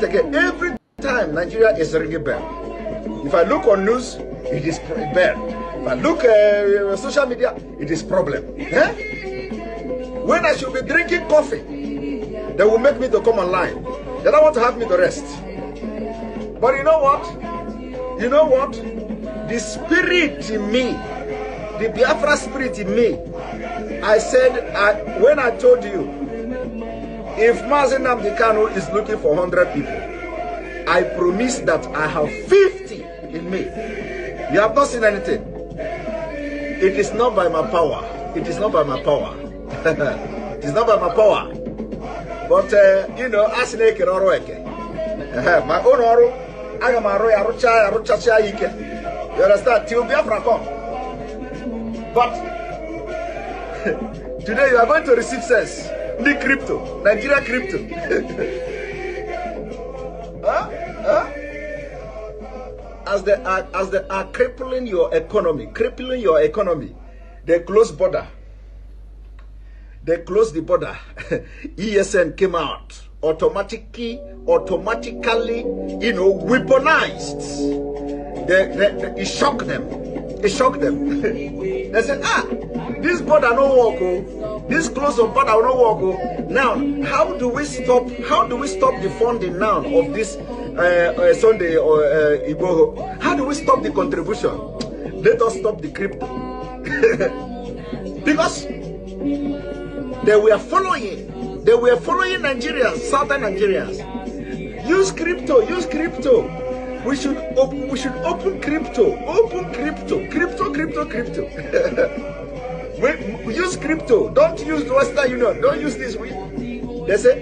again. Every time Nigeria is ringing bell. If I look on news, it is bell. If I look social media, it is problem. Eh? When I should be drinking coffee, they will make me to come online. They don't want to have me to rest. But you know what? You know what? The spirit in me, the Biafra spirit in me, I said, when I told you, if Mazen Nnamdi Kanu is looking for 100 people, I promise that I have 50 in me. You have not seen anything. It is not by my power. It is not by my power. It is not by my power. But, you know, as my own oru, I am a royal rucha. You understand? Till Biafra come. But today you are going to receive sense. The crypto, Nigeria crypto. As they are crippling your economy, they close border. They close the border. ESN came out automatically, you know, weaponized. It shocked them. It shocked them. They said, this border no work. Oh. This close of border no work. Oh. Now, how do we stop the funding now of this Sunday or Igbo? How do we stop the contribution? Let us stop the crypto. Because they were following Nigerians, southern Nigerians. Use crypto. We should open crypto. We use crypto. Don't use the Western Union. Don't use this. They say,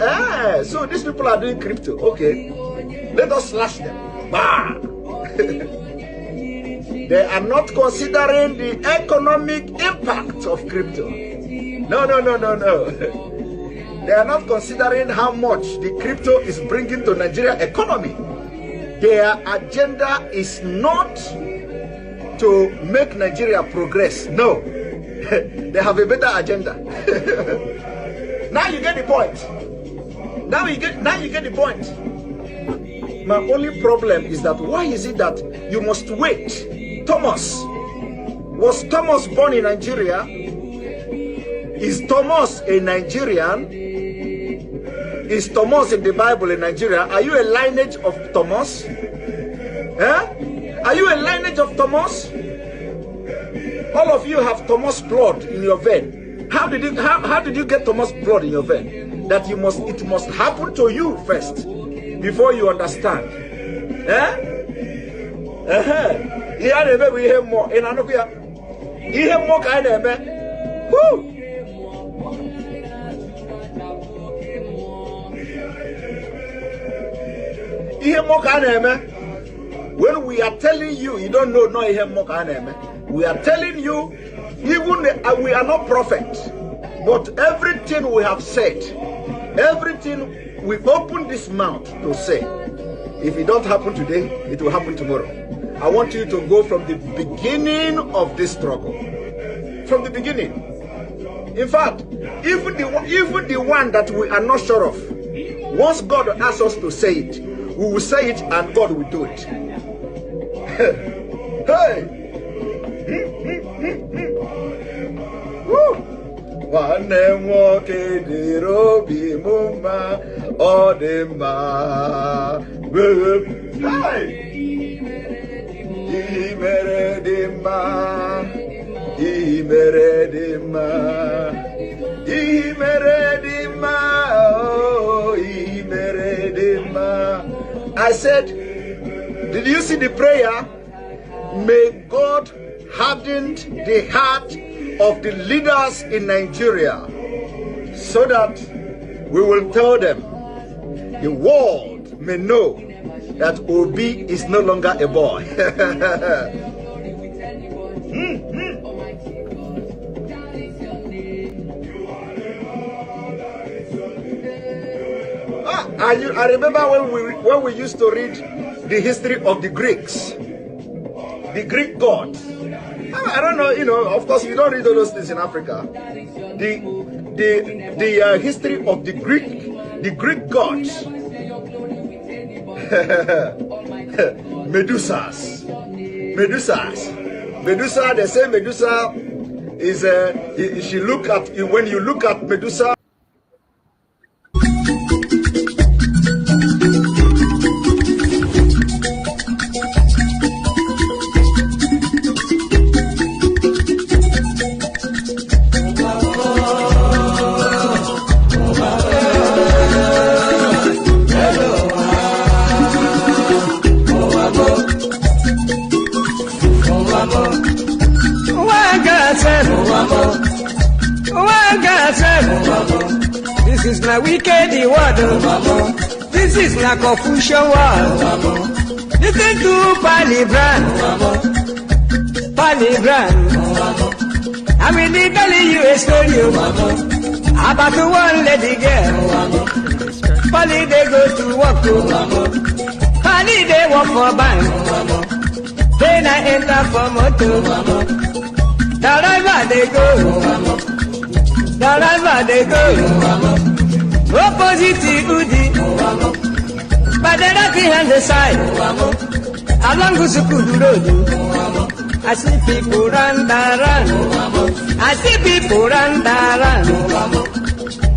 so these people are doing crypto. Okay, let us slash them. Bah! They are not considering the economic impact of crypto. No. They are not considering how much the crypto is bringing to Nigeria economy. Their agenda is not to make Nigeria progress. No. They have a better agenda. Now you get the point. Now you get the point. My only problem is that why is it that you must wait? Was Thomas born in Nigeria? Is Thomas a Nigerian? Is Thomas in the Bible in Nigeria? Are you a lineage of Thomas? Are you a lineage of Thomas? All of you have Thomas blood in your vein. How did you get Thomas blood in your vein? That it must happen to you first before you understand. We hear more. In Anokia, you hear more kind of man. Woo! When we are telling you, you don't know, no, we are telling you, even we are not prophets, but everything we have said, everything we open this mouth to say, if it don't happen today, it will happen tomorrow. I want you to go from the beginning of this struggle, from the beginning. In fact, even the one that we are not sure of, once God asks us to say it, we will say it and God will do it. Hey! I said, did you see the prayer? May God harden the heart of the leaders in Nigeria so that we will tell them, the world may know that Obi is no longer a boy. I remember when we used to read the history of the Greeks, the Greek gods. I don't know, you know, of course you don't read all those things in Africa. The history of the Greek gods. Medusas. Medusa, they say Medusa is she look at when you look at Medusa. This is my wicked word. This is my confusion word. Listen to Biafran. I will tell you a story about one lady girl. Polly they go to work. Polly they work for bank. Then I enter for motor. Wherever they go. Opposite Udi, but the right hand the side, along Gusukudu Road. I see people run.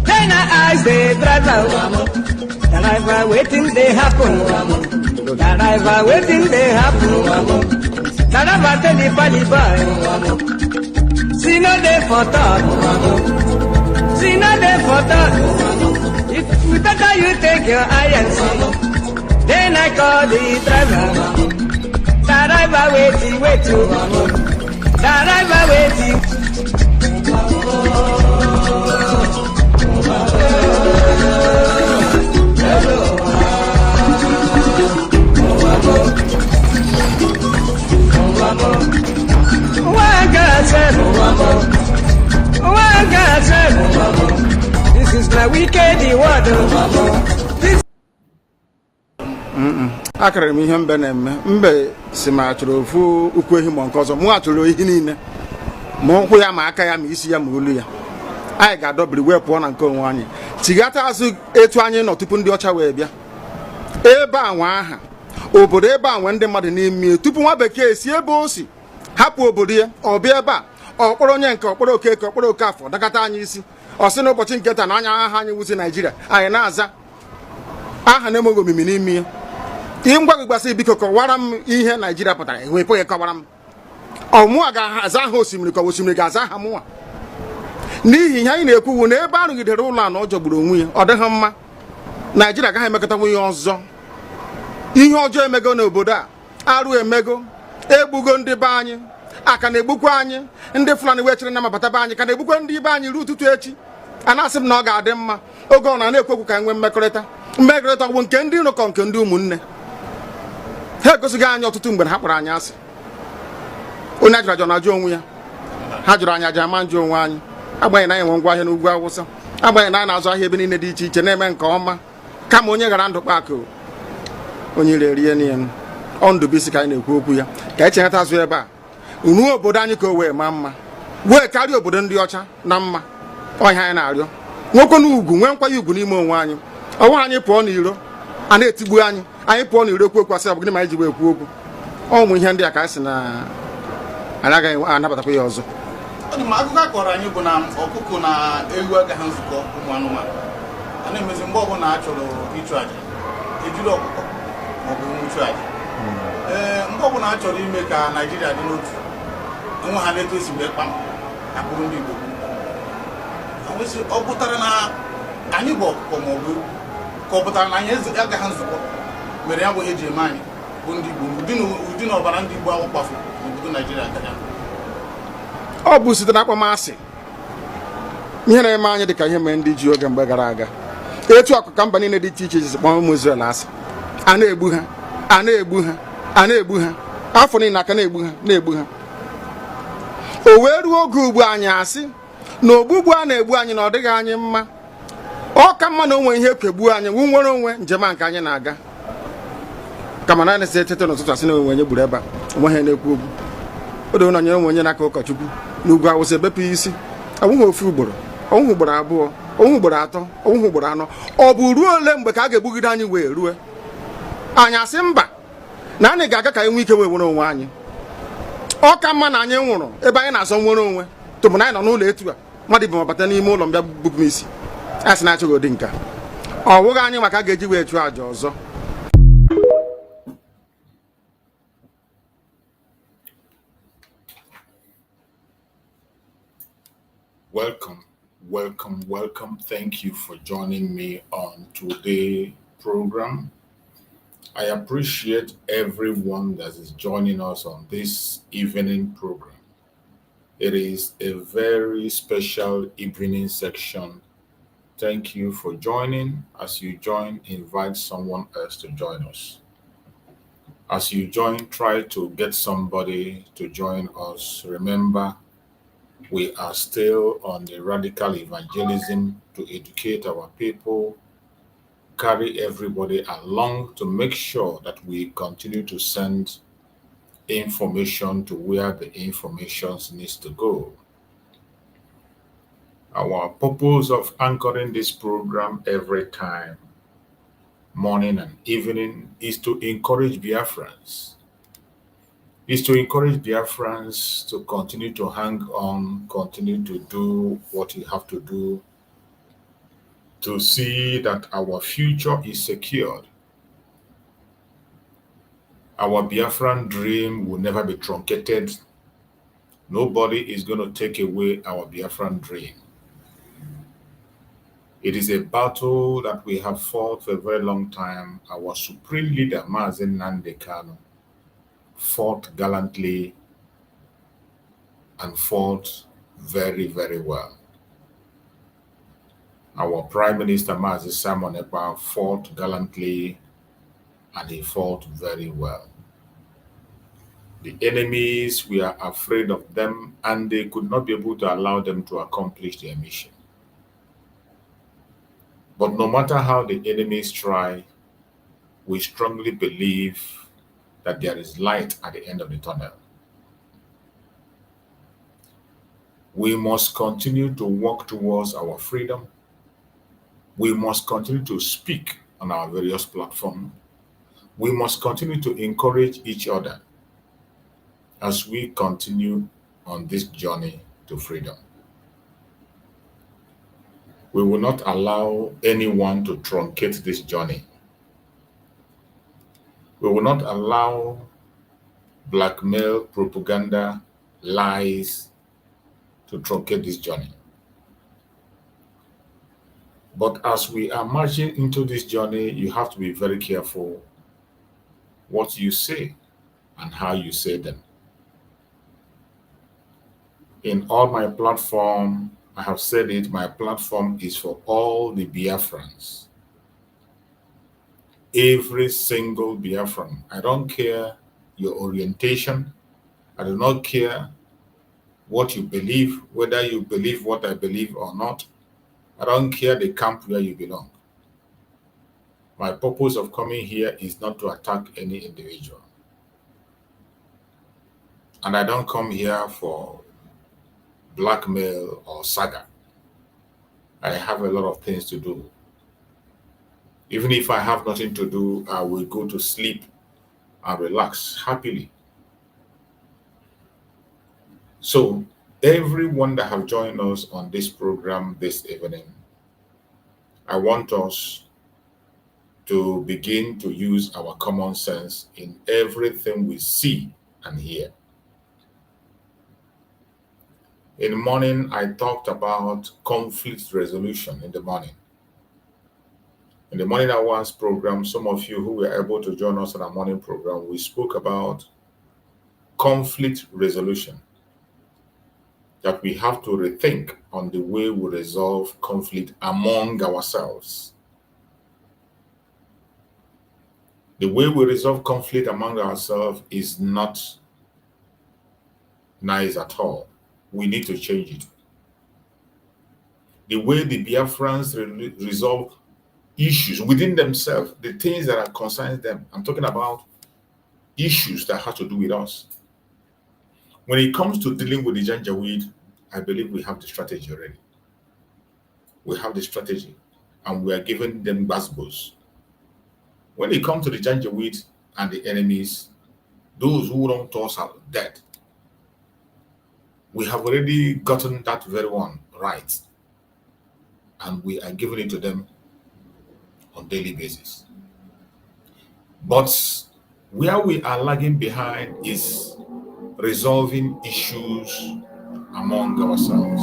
Then I ask the driver waiting they happen. Driver tell the body boy, see no day for talk. If better you take your eye and see, then I call the driver. Driver waiting. This is my wicked word. Akara m ihe mbe na-eme mbe si ma achọrọ ofu ukwu ehi ma nke ọzọ mụ achọrọ ihe niile ma ụkwụ ya ma aka ya ma isi ya ma olu ya anyị ga-adọbiri wee pụọ na nke onwe anyị tigata azụ etu anyị nọ tupu ndị ọcha wee bịa ebe a nwa aha obodo ebe a nwe ndị mmadụ n'ime tupu nwa bekee si ebe o si hapụ obodo ya ọ bịa ebe a ọkpọrọ onye nke ọkpọrọ okeke ọkpọrọ okafọ dakata anyị isi ọ sị n'ụbọchị nke taa na anya aha anyị wuzi Naijiria anyị na-aza aha na-enweghị omimi n'ime ya ihe ngwa gị gbasị biko kọwara m ihe Naijiria pụtara enwepụghị kọwara m ọmụa ga-aza aha osimiri ka osimiri ga-aza aha mụnwa n'ihi ihe anyị na-ekwuwu na ebe a rụgidere ụlọ a na ọ jọgburu onwe ya ọ dịghị mma Naijiria agaghị emekọtanwu ihe ọzọ ihe ọjọọ emego n'obodo a arụ emego egbugo ndị be anyị aka na-egbukwa anyị ndị Fulani wee chere na mabata be anyị ka na-egbukwa ndị be anyị ruo ụtụtụ echi a na-asị m na ọ ga-adị mma oge ọ na-ekwekwu ka nwee mmekọrịta bụ nke ndị nụkọ nke ndị ụmụnne ha egosighị anyị ọtụtụ mgbe ha kpọrọ anyị asị onye ajụrụ ajụ na-ajụ onwe ya ha jụrụ anyị aja ama njụ onwe anyị agbanyeghị na anyị nwe ngwa ahịa n'ugwu Awụsa agbanyeghị na anyị na-azụ ahịa ebe niile dị iche iche na-eme nke ọma kama onye gara ndụ kpakụ onye ire rie n'ihe ọ Ndụbụisi ka anyị na-ekwu okwu ya ka anyị cheghata azụ ebe a ruo obodo anyị ka o wee maa mma wee karịa obodo ndị ọcha na mma ọhịa anyị na-arịọ nwoke na ugwu nwee nkwanye ugwu n'ime onwe anyị ọnwa anyị pụọ n'iro a na-etigbu anyị pụọ n'iro okwu okwu asị ọ bụ gịnị ma anyị ji wee ekwu okwu ọnwụ ihe ndị a ka anyị sị na anyị agaghị anabatakwa ya ọzọ. Akụkọ a kọrọ anyị bụ na ọkụkọ na ewu agaghị nzukọ ụmụ anụmanụ a na-emezi mgbe ọbụla a chọrọ ịchụ aja ejiri ọkụkọ maọbụ nwụchụ aja mgbe ọbụla a chọrọ ime ka Naijiria dị n'otu enwe ha na-eto esi wee kpam akpụrụ ndị Igbo ọ pụtara na anyị bụ ọkụkọ maọbụ ka ọ pụtara na anyị agaghị nzukọ mere ya bụ eji eme anyị bụ ndị Igbo ụdị na ọbara ndị Igbo ahụ kpafu n'obodo Naijiria gaja ọ bụ site na akpọmasị ihe na-eme anyị dị ka ihe mere ndị ji oge mgbe gara aga etu akụka mba niile dị iche iche ji kpọọ ụmụ Izrel asị a na-egbu ha afọ niile aka na-egbu ha o wee ruo oge ugbu anyị asị na ogbugbu a na-egbu anyị na ọ dịghị anyị mma ọ ka mma na onwe ihe kwegbuo anyị nwere onwe njem a nke anyị na-aga kama na na-esi etete n'ụtụtụ asị na onwe onye gburu ebe a onwe ha na-ekwu okwu odo na onye onye n'aka ụkọchukwu n'ugwu Awụsa ebepụ isi ọnwụghị ofu ugboro ọnwụghị ugboro abụọ ọnwụghị ugboro atọ ọnwụghị ugboro anọ ọ bụ ruo ole mgbe ka a ga-egbugide anyị wee rue anyị asị mba na anyị ga-aga ka anyị nwee ike wee nwere onwe anyị. Ọ ka mma na anyị nwụrụ ebe anyị na-azọ nwere onwe tụbụ na anyị nọ n'ụlọ etu a mmadụ bụ mabata n'ime ụlọ mbịa bupụ m isi a sị na-achọghị ụdị nka ọ wụghị anyị maka a ga-eji wee chụọ àjà ọzọ. Welcome. Thank you for joining me on today's program. I appreciate everyone that is joining us on this evening program. It is a very special evening section. Thank you for joining. As you join, invite someone else to join us. As you join, try to get somebody to join us. Remember, we are still on the radical evangelism to educate our people, carry everybody along to make sure that we continue to send information to where the information needs to go. Our purpose of anchoring this program every time, morning and evening, is to encourage Biafrans. Is to encourage Biafrans to continue to hang on, continue to do what you have to do to see that our future is secured. Our Biafran dream will never be truncated. Nobody is going to take away our Biafran dream. It is a battle that we have fought for a very long time. Our supreme leader, Mazen Nnamdi Kanu, fought gallantly and fought very, very well. Our Prime Minister, Mazi Simon Ekpa, fought gallantly and he fought very well. The enemies, we are afraid of them and they could not be able to allow them to accomplish their mission. But no matter how the enemies try, we strongly believe that there is light at the end of the tunnel. We must continue to work towards our freedom. We must continue to speak on our various platforms. We must continue to encourage each other as we continue on this journey to freedom. We will not allow anyone to truncate this journey. We will not allow blackmail, propaganda, lies to truncate this journey. But as we are marching into this journey, you have to be very careful what you say and how you say them. In all my platform, I have said it, my platform is for all the Biafrans. Every single Biafran. I don't care your orientation. I do not care what you believe, whether you believe what I believe or not. I don't care the camp where you belong. My purpose of coming here is not to attack any individual. And I don't come here for blackmail or saga. I have a lot of things to do. Even if I have nothing to do, I will go to sleep and relax happily. So, everyone that have joined us on this program this evening, I want us to begin to use our common sense in everything we see and hear. In the morning, I talked about conflict resolution in the morning. In the morning hours program, some of you who were able to join us on our morning program, we spoke about conflict resolution. That we have to rethink on the way we resolve conflict among ourselves. The way we resolve conflict among ourselves is not nice at all. We need to change it. The way the Biafrans resolve issues within themselves, the things that are concerning them. I'm talking about issues that have to do with us. When it comes to dealing with the Janjaweed, I believe we have the strategy already. We have the strategy, and we are giving them basbos. When it comes to the Janjaweed and the enemies, those who don't toss are dead. We have already gotten that very one right, and we are giving it to them on daily basis. But where we are lagging behind is resolving issues among ourselves.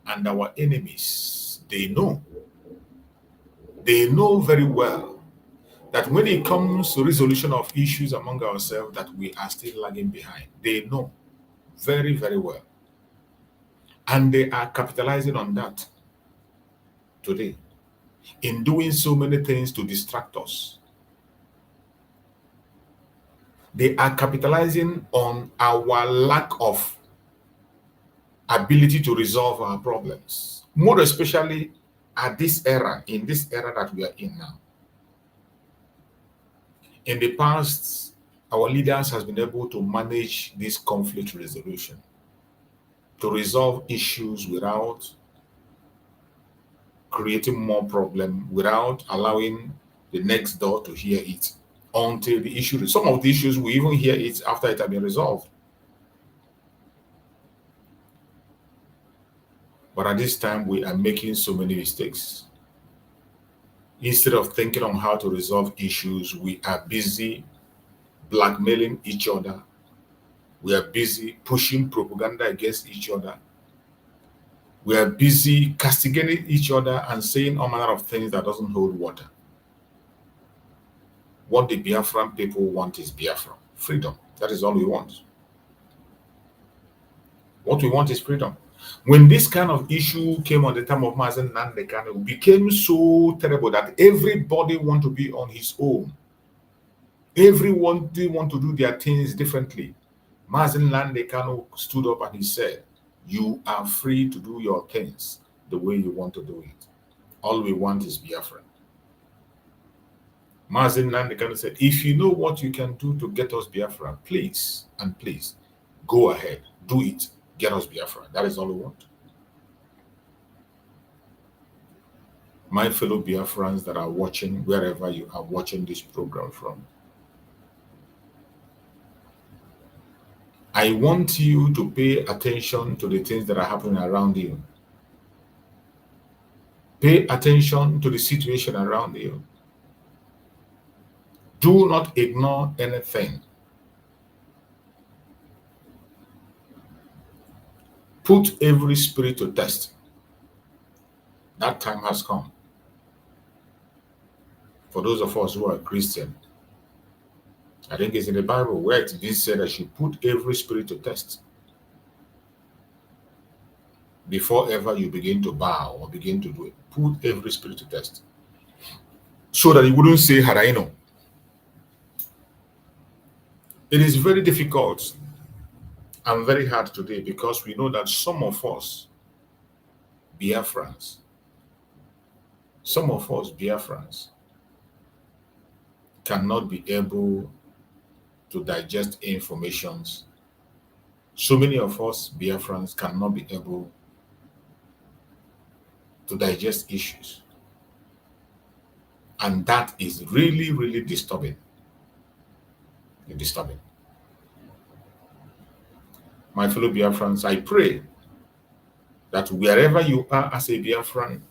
And our enemies, they know very well that when it comes to resolution of issues among ourselves, that we are still lagging behind. They know very, very well. And they are capitalizing on that today in doing so many things to distract us. They are capitalizing on our lack of ability to resolve our problems, more especially at this era, in this era that we are in now. In the past, our leaders has been able to manage this conflict resolution, to resolve issues without creating more problem, without allowing the next door to hear it until the issue. Some of the issues we even hear it after it has been resolved. But at this time, we are making so many mistakes. Instead of thinking on how to resolve issues, we are busy blackmailing each other. We are busy pushing propaganda against each other. We are busy castigating each other and saying all manner of things that doesn't hold water. What the Biafran people want is Biafra. Freedom. That is all we want. What we want is freedom. When this kind of issue came on the time of Mazen Nandekano, it became so terrible that everybody want to be on his own. Everyone did want to do their things differently. Mazen Nandekano stood up and he said, "You are free to do your things the way you want to do it. All we want is Biafra." Mazen Nandekano said, "If you know what you can do to get us Biafra, please and please go ahead, do it. Get us Biafra. That is all we want." My fellow Biafrans that are watching, wherever you are watching this program from, I want you to pay attention to the things that are happening around you. Pay attention to the situation around you. Do not ignore anything. Put every spirit to test. That time has come. For those of us who are Christian, I think it's in the Bible where it is said that you put every spirit to test before ever you begin to bow or begin to do it. Put every spirit to test so that you wouldn't say, "Had I known." It is very difficult and very hard today because we know that some of us Biafrans cannot be able to digest informations. So many of us Biafrans cannot be able to digest issues. And that is really, really disturbing. Disturbing. My fellow Biafrans, I pray that wherever you are as a Biafran,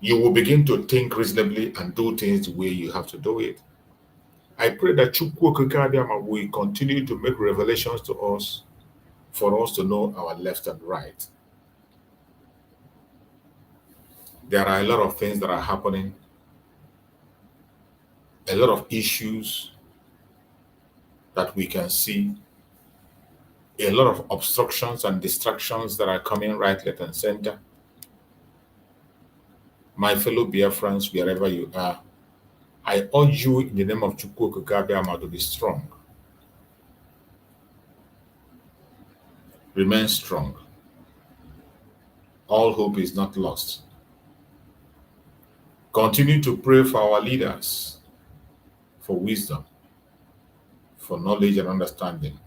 you will begin to think reasonably and do things the way you have to do it. I pray that Chukwu Okike will continue to make revelations to us for us to know our left and right. There are a lot of things that are happening, a lot of issues that we can see, a lot of obstructions and distractions that are coming right, left, and center. My fellow Biafrans, wherever you are, I urge you in the name of Chukwu Okike to be strong. Remain strong. All hope is not lost. Continue to pray for our leaders, for wisdom, for knowledge and understanding.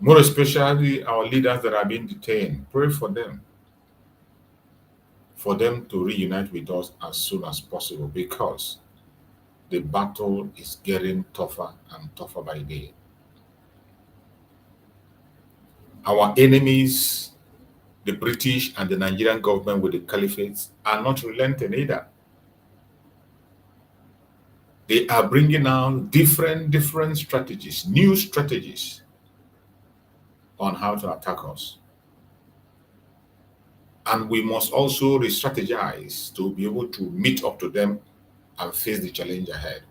More especially our leaders that are being detained. Pray for them. for them to reunite with us as soon as possible, because the battle is getting tougher and tougher by day. Our enemies, the British and the Nigerian government with the caliphates, are not relenting either. They are bringing out different strategies, new strategies on how to attack us. And we must also re-strategize to be able to meet up to them and face the challenge ahead.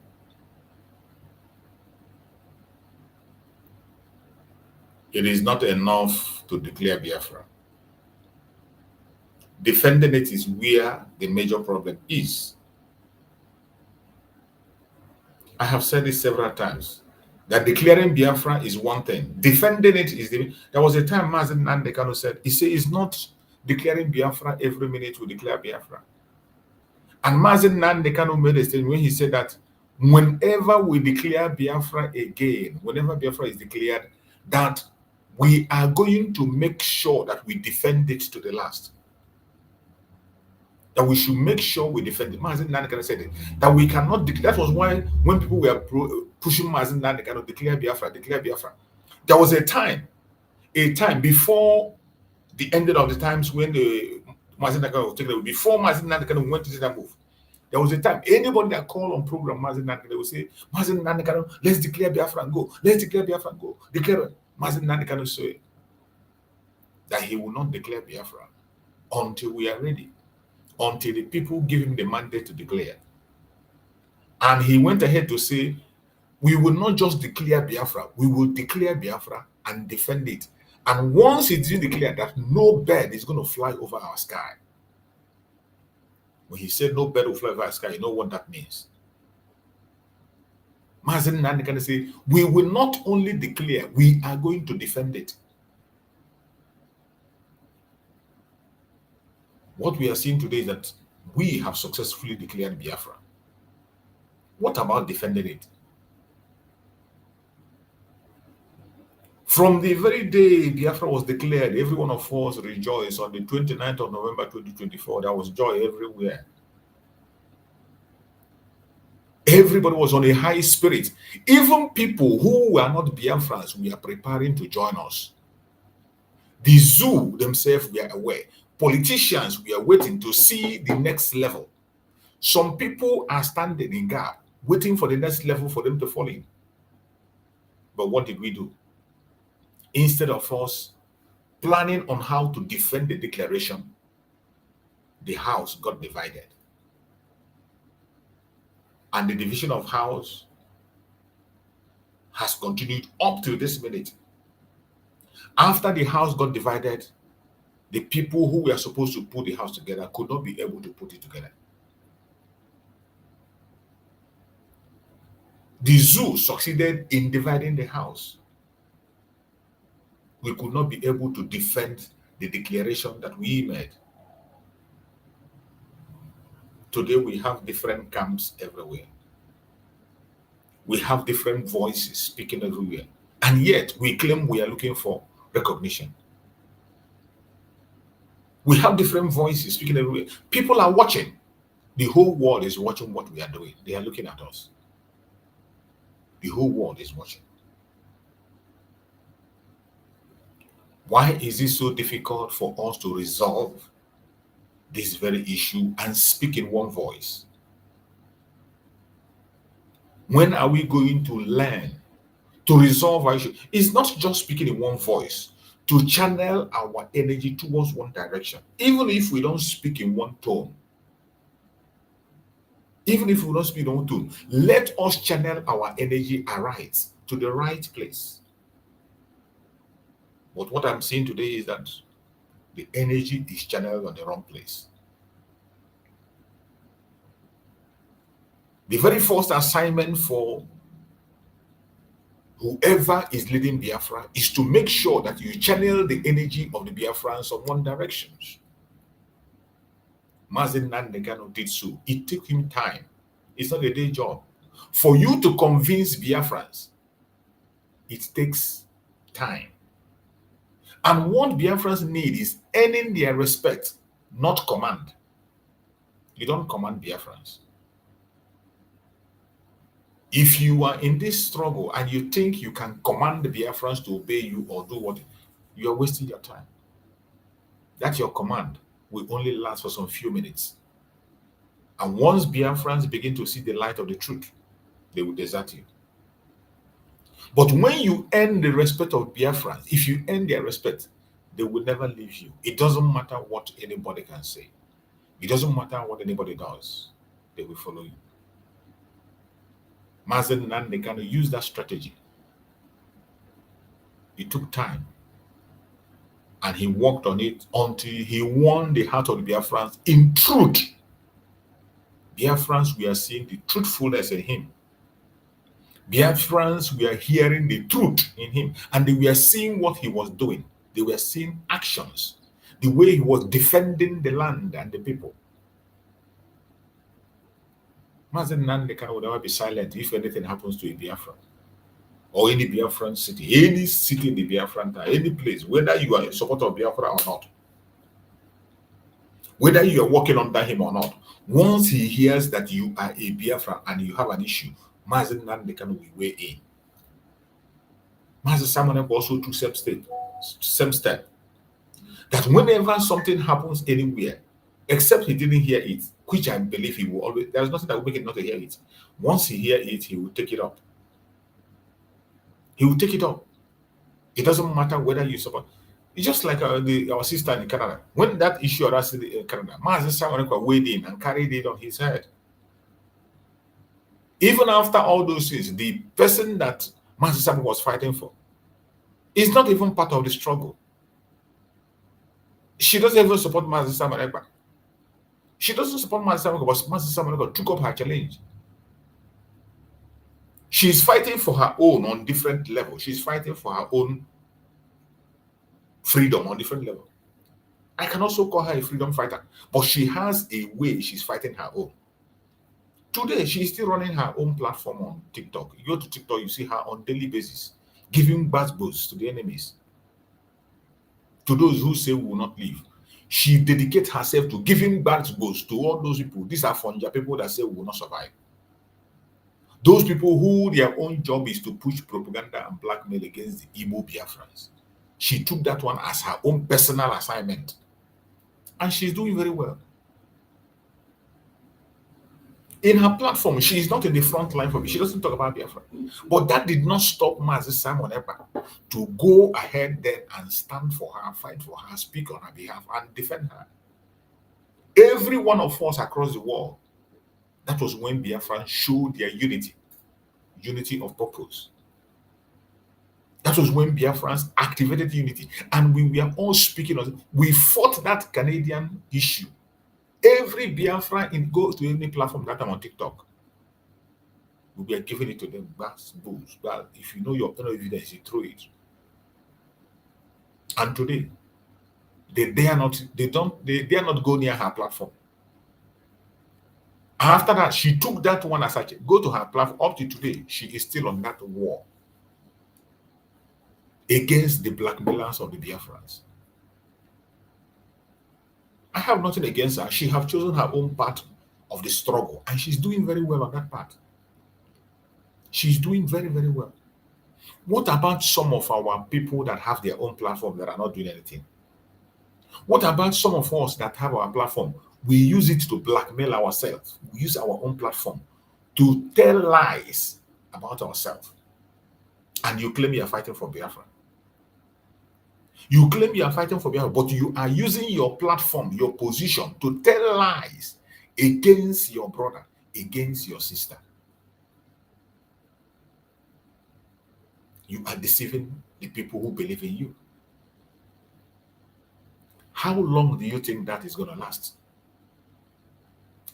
It is not enough to declare Biafra. Defending it is where the major problem is. I have said this several times, that declaring Biafra is one thing. Defending it is the... There was a time Mazen Nandekano said, he said, it's not declaring Biafra every minute we declare Biafra. And Mazen Nandekano made a statement when he said that whenever we declare Biafra again, whenever Biafra is declared, that we are going to make sure that we defend it to the last. That we should make sure we defend it. Mazen Nandekano said it. That we cannot declare. That was why when people were pushing Mazen Nandekano, declare Biafra, declare Biafra. There was a time before the ending of the times when the Mazen Nandekano was taken away, before Mazen Nandekano went to that move. There was a time anybody that called on program Mazen Nandekano would say, Mazen Nandekano, let's declare Biafra and go. Let's declare Biafra and go. Declare. Mazen Nandekano said that he will not declare Biafra until we are ready, until the people give him the mandate to declare. And he went ahead to say, we will not just declare Biafra, we will declare Biafra and defend it. And once it's declared that no bird is going to fly over our sky. When he said no bird will fly over our sky, you know what that means. Mazen Nandekano say, we will not only declare, we are going to defend it. What we are seeing today is that we have successfully declared Biafra. What about defending it? From the very day Biafra was declared, every one of us rejoiced. On the 29th of November 2024, there was joy everywhere. Everybody was on a high spirit. Even people who were not Biafrans were preparing to join us. The zoo themselves were aware. Politicians were waiting to see the next level. Some people are standing in gap, waiting for the next level for them to fall in. But what did we do? Instead of us planning on how to defend the declaration, the house got divided. And the division of house has continued up to this minute. After the house got divided, the people who were supposed to put the house together could not be able to put it together. The zoo succeeded in dividing the house. We could not be able to defend the declaration that we made. Today we have different camps everywhere. We have different voices speaking everywhere. And yet we claim we are looking for recognition. We have different voices speaking everywhere. People are watching. The whole world is watching what we are doing. They are looking at us. The whole world is watching. Why is it so difficult for us to resolve this very issue and speak in one voice? When are we going to learn to resolve our issue? It's not just speaking in one voice, to channel our energy towards one direction. Even if we don't speak in one tone, even if we don't speak in one tone, let us channel our energy aright to the right place. But what I'm seeing today is that the energy is channeled on the wrong place. The very first assignment for whoever is leading Biafra is to make sure that you channel the energy of the Biafrans on one direction. Mazen Nandekano did so. It took him time. It's not a day job. For you to convince Biafrans, it takes time. And what Biafrans need is earning their respect, not command. You don't command Biafrans. If you are in this struggle and you think you can command the Biafrans to obey you or do what, you are wasting your time. That your command will only last for some few minutes. And once Biafrans begin to see the light of the truth, they will desert you. But when you earn the respect of Biafrans, if you earn their respect, they will never leave you. It doesn't matter what anybody can say. It doesn't matter what anybody does. They will follow you. Mazen Nande can use that strategy. It took time. And he worked on it until he won the heart of the Biafrans in truth. Biafrans, we are seeing the truthfulness in him. Biafrans, we are hearing the truth in him. And they were seeing what he was doing. They were seeing actions. The way he was defending the land and the people. Mazen Nandeka would never be silent if anything happens to a Biafran. Or any Biafran city. Any city in the Biafran town. Any place. Whether you are a supporter of Biafra or not. Whether you are working under him or not. Once he hears that you are a Biafra and you have an issue, Mazen Nandeka will weigh in. Mazen Samonek also took same step. That whenever something happens anywhere, except he didn't hear it, which I believe he will always, there's nothing that will make it not to hear it. Once he hear it, he will take it up. He will take it up. It doesn't matter whether you support. It's just like our sister in Canada. When that issue arose in Canada, Mazen Samonek weighed in and carried it on his head. Even after all those things, the person that Mazen Samonek was fighting for is not even part of the struggle. She doesn't even support Mazen Samonek. She doesn't support Mazen Samonek, but Mazen Samonek took up her challenge. She's fighting for her own on different levels. She's fighting for her own freedom on different level. I can also call her a freedom fighter, but she has a way she's fighting her own. Today, she's still running her own platform on TikTok. You go to TikTok, you see her on daily basis, giving bad boosts to the enemies. To those who say we will not leave. She dedicates herself to giving bad boosts to all those people. These are Fonja people that say we will not survive. Those people who their own job is to push propaganda and blackmail against the Igbo Biafrans. She took that one as her own personal assignment. And she's doing very well. In her platform, she is not in the front line for me. She doesn't talk about Biafra. But that did not stop Mazi Simon Ekpa to go ahead then and stand for her, fight for her, speak on her behalf, and defend her. Every one of us across the world, that was when Biafrans showed their unity of purpose. That was when Biafrans activated unity. And we were all speaking on it. We fought that Canadian issue. Every Biafran goes to any platform that I'm on TikTok. We are giving it to them. That's bulls. But if you know your own evidence, you throw it. And today, they dare not go near her platform. After that, she took that one as such. Go to her platform. Up to today, she is still on that war against the blackmailers of the Biafrans. I have nothing against her. She has chosen her own part of the struggle, and she's doing very well on that part. She's doing very, very well. What about some of our people that have their own platform that are not doing anything? What about some of us that have our platform? We use it to blackmail ourselves. We use our own platform to tell lies about ourselves. And you claim you are fighting for Biafra. You claim you are fighting for Biafra, but you are using your platform, your position, to tell lies against your brother, against your sister. You are deceiving the people who believe in you. How long do you think that is going to last?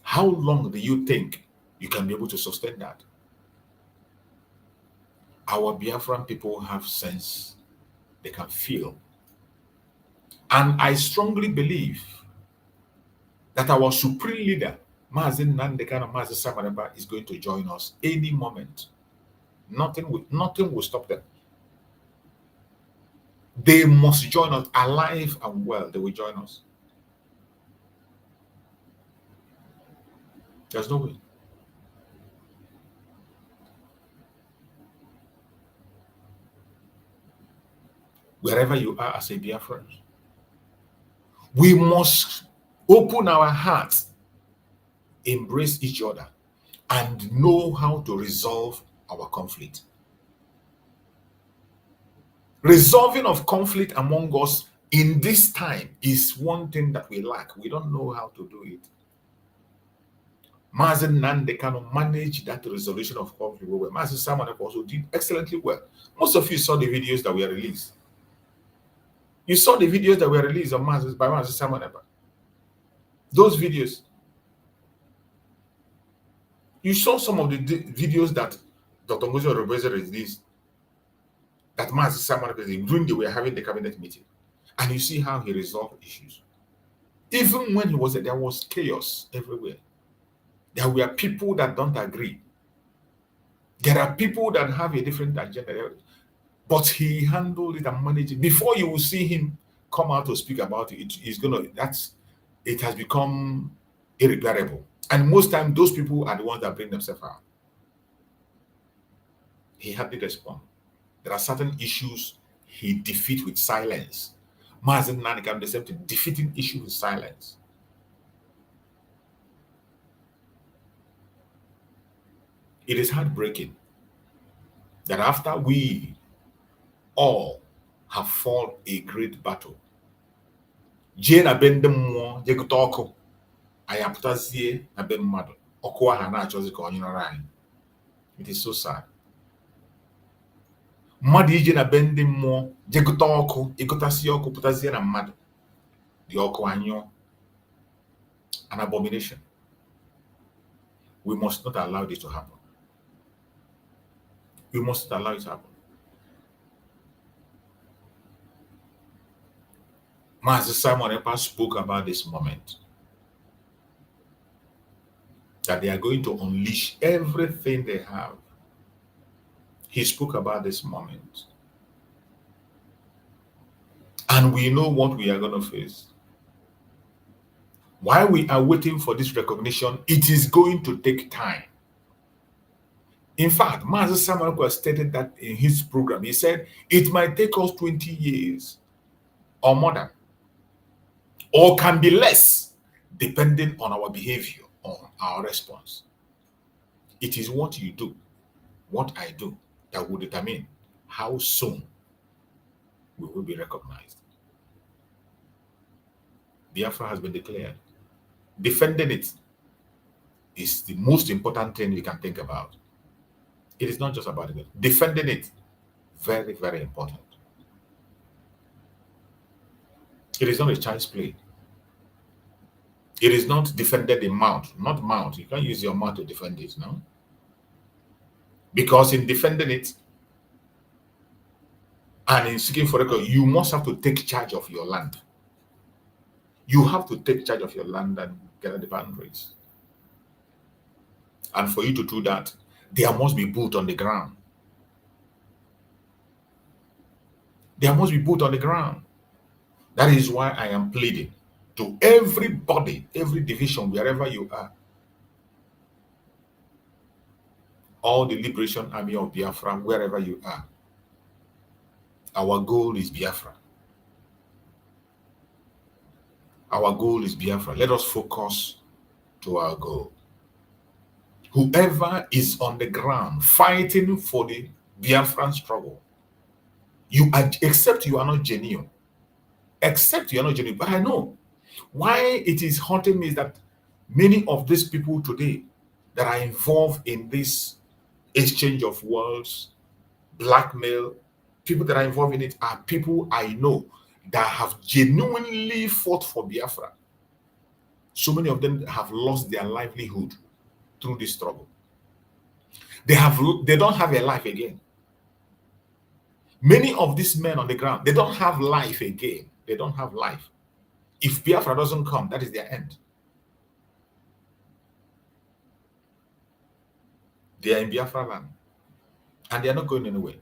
How long do you think you can be able to sustain that? Our Biafran people have sense. They can feel. And I strongly believe that our supreme leader, Mazen Nandekana Mazen Samareba, is going to join us any moment. Nothing will stop them. They must join us alive and well. They will join us. There's no way. Wherever you are as a Biafran, we must open our hearts, embrace each other, and know how to resolve our conflict. Resolving of conflict among us in this time is one thing that we lack. We don't know how to do it. Mazen Nande cannot manage that resolution of conflict well. Mazen Simon also did excellently well. Most of you saw the videos that were released. You saw the videos that were released of by Mazen Simon. Those videos. You saw some of the videos that Dr. Ngozi Robeze released that Mazen Simon during they were having the cabinet meeting. And you see how he resolved issues. Even when he was there was chaos everywhere. There were people that don't agree. There are people that have a different agenda. But he handled it and managed it. Before you will see him come out to speak about it, it has become irreparable. And most times those people are the ones that bring themselves out. He had to respond. There are certain issues he defeats with silence. Mazen Nanikam the same thing, defeating issues with silence. It is heartbreaking that after we all have fought a great battle, it is so sad. Mmadụ ije na be ndị mmụọ jegụta ọkụ ịgụtasị ọkụ pụtazie na mmadụ dị ọkụ anyụọ, an abomination. We must not allow this to happen. We must not allow it to happen. Master Simon Epa spoke about this moment, that they are going to unleash everything they have. He spoke about this moment. And we know what we are going to face. While we are waiting for this recognition, it is going to take time. In fact, Master Samuel stated that in his program. He said, it might take us 20 years or more than, or can be less, depending on our behavior, on our response. It is what you do, what I do, that will determine how soon we will be recognized. Biafra has been declared. Defending it is the most important thing we can think about. It is not just about it. Defending it, very, very important. It is not a child's play. It is not defended in mouth, not mouth. You can't use your mouth to defend it, no? Because in defending it and in seeking for record, you must have to take charge of your land. You have to take charge of your land and get at the boundaries. And for you to do that, there must be boot on the ground. There must be boot on the ground. That is why I am pleading to everybody, every division, wherever you are, all the Liberation Army of Biafra, wherever you are. Our goal is Biafra. Our goal is Biafra. Let us focus to our goal. Whoever is on the ground fighting for the Biafran struggle, except you are not genuine. Except you are not genuine. But I know why it is haunting me is that many of these people today that are involved in this exchange of words, blackmail, people that are involved in it are people I know that have genuinely fought for Biafra. So many of them have lost their livelihood through this struggle. They don't have a life again. Many of these men on the ground, they don't have life again. They don't have life. If Biafra doesn't come, that is their end. They are in Biafra land. And they are not going anywhere.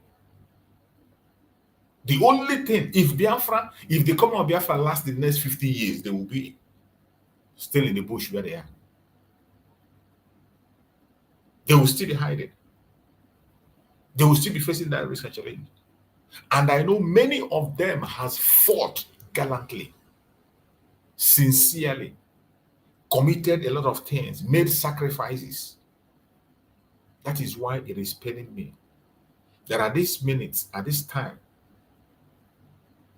The only thing, if the coming of Biafra lasts the next 50 years, they will be still in the bush where they are. They will still be hiding. They will still be facing that risk and challenge. And I know many of them has fought gallantly, sincerely, committed a lot of things, made sacrifices. That is why it is paining me. There are these minutes, at this time,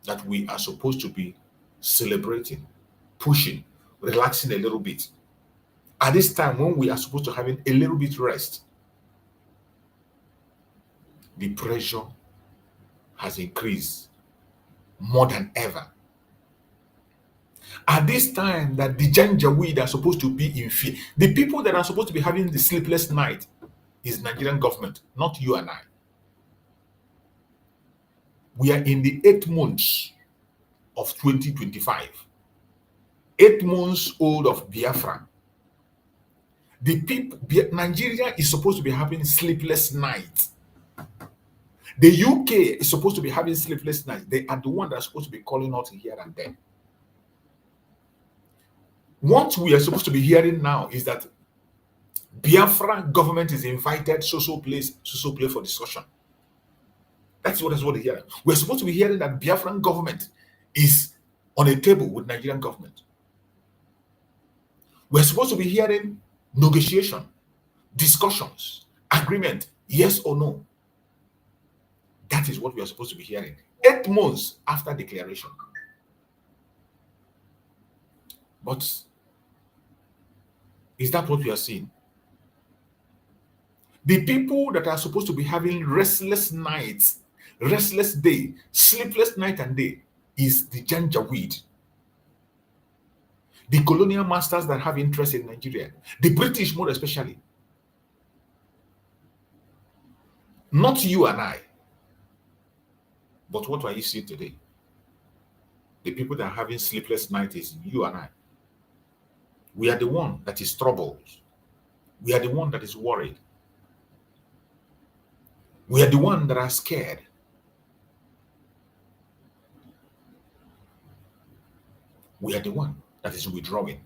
that we are supposed to be celebrating, pushing, relaxing a little bit. At this time when we are supposed to having a little bit rest, the pressure has increased more than ever. At this time that the Janjaweed are supposed to be in fear, the people that are supposed to be having the sleepless night is Nigerian government, not you and I. We are in the 8 months of 2025. 8 months old of Biafra. The people, Nigeria is supposed to be having sleepless nights. The UK is supposed to be having sleepless nights. They are the one that are supposed to be calling out here and there. What we are supposed to be hearing now is that Biafra government is invited so place for discussion. That's what we're hearing. We're supposed to be hearing that Biafran government is on a table with Nigerian government. We're supposed to be hearing negotiation, discussions, agreement, yes or no. That is what we are supposed to be hearing 8 months after declaration. But is that what we are seeing? The people that are supposed to be having restless nights, restless day, sleepless night and day is the Janjaweed. The colonial masters that have interest in Nigeria, the British more especially. Not you and I. But what are you seeing today? The people that are having sleepless nights is you and I. We are the one that is troubled. We are the one that is worried. We are the one that are scared. We are the one that is withdrawing.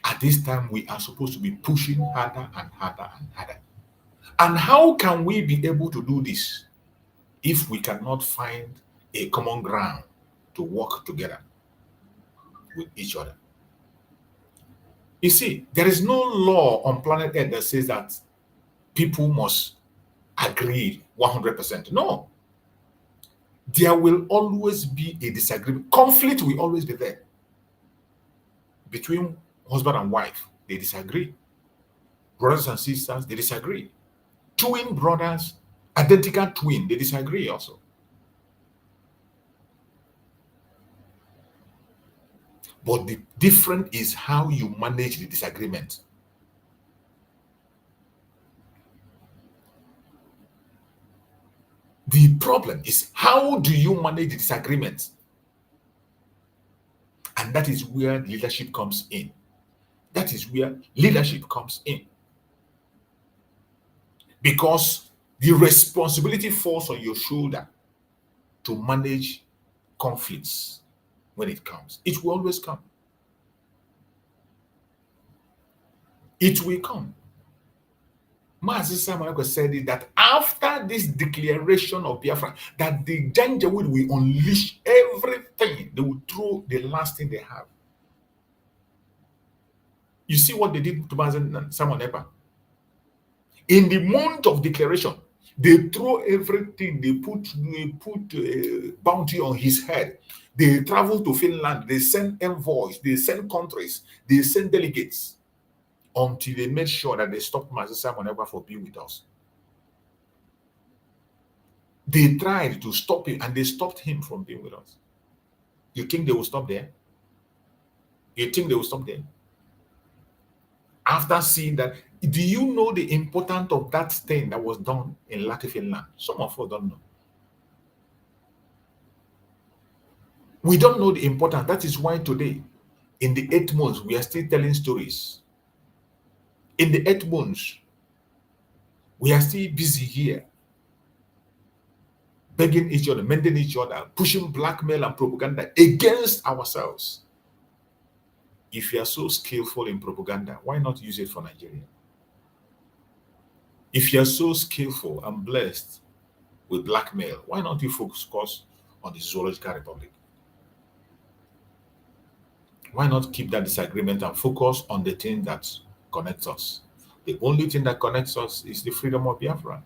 At this time, we are supposed to be pushing harder and harder and harder. And how can we be able to do this if we cannot find a common ground to work together with each other? You see, there is no law on planet Earth that says that people must agree 100%. No. There will always be a disagreement. Conflict will always be there. Between husband and wife, they disagree. Brothers and sisters, they disagree. Twin brothers, identical twin, they disagree also. But the difference is how you manage the disagreement. The problem is how do you manage the disagreement? And that is where leadership comes in. That is where leadership comes in. Because the responsibility falls on your shoulder to manage conflicts when it comes. It will always come. It will come. Mazi Samuel said it, that after this declaration of Biafra, that the Janjaweed will unleash everything. They will throw the last thing they have. You see what they did to Mazi Samuel Epa? In the month of declaration, they throw everything. They put a bounty on his head. They travel to Finland. They send envoys. They send countries. They send delegates until they made sure that they stopped Mazi Simon Ekpa for being with us. They tried to stop him and they stopped him from being with us. You think they will stop there? You think they will stop there? After seeing that, do you know the importance of that thing that was done in Latin Finland? Some of us don't know. We don't know the importance. That is why today, in the 8 months, we are still telling stories. In the 8 months, we are still busy here, begging each other, mending each other, pushing blackmail and propaganda against ourselves. If you are so skillful in propaganda, why not use it for Nigeria? If you're so skillful and blessed with blackmail, why not you focus on the Zoological Republic? Why not keep that disagreement and focus on the thing that connects us? The only thing that connects us is the freedom of Biafra.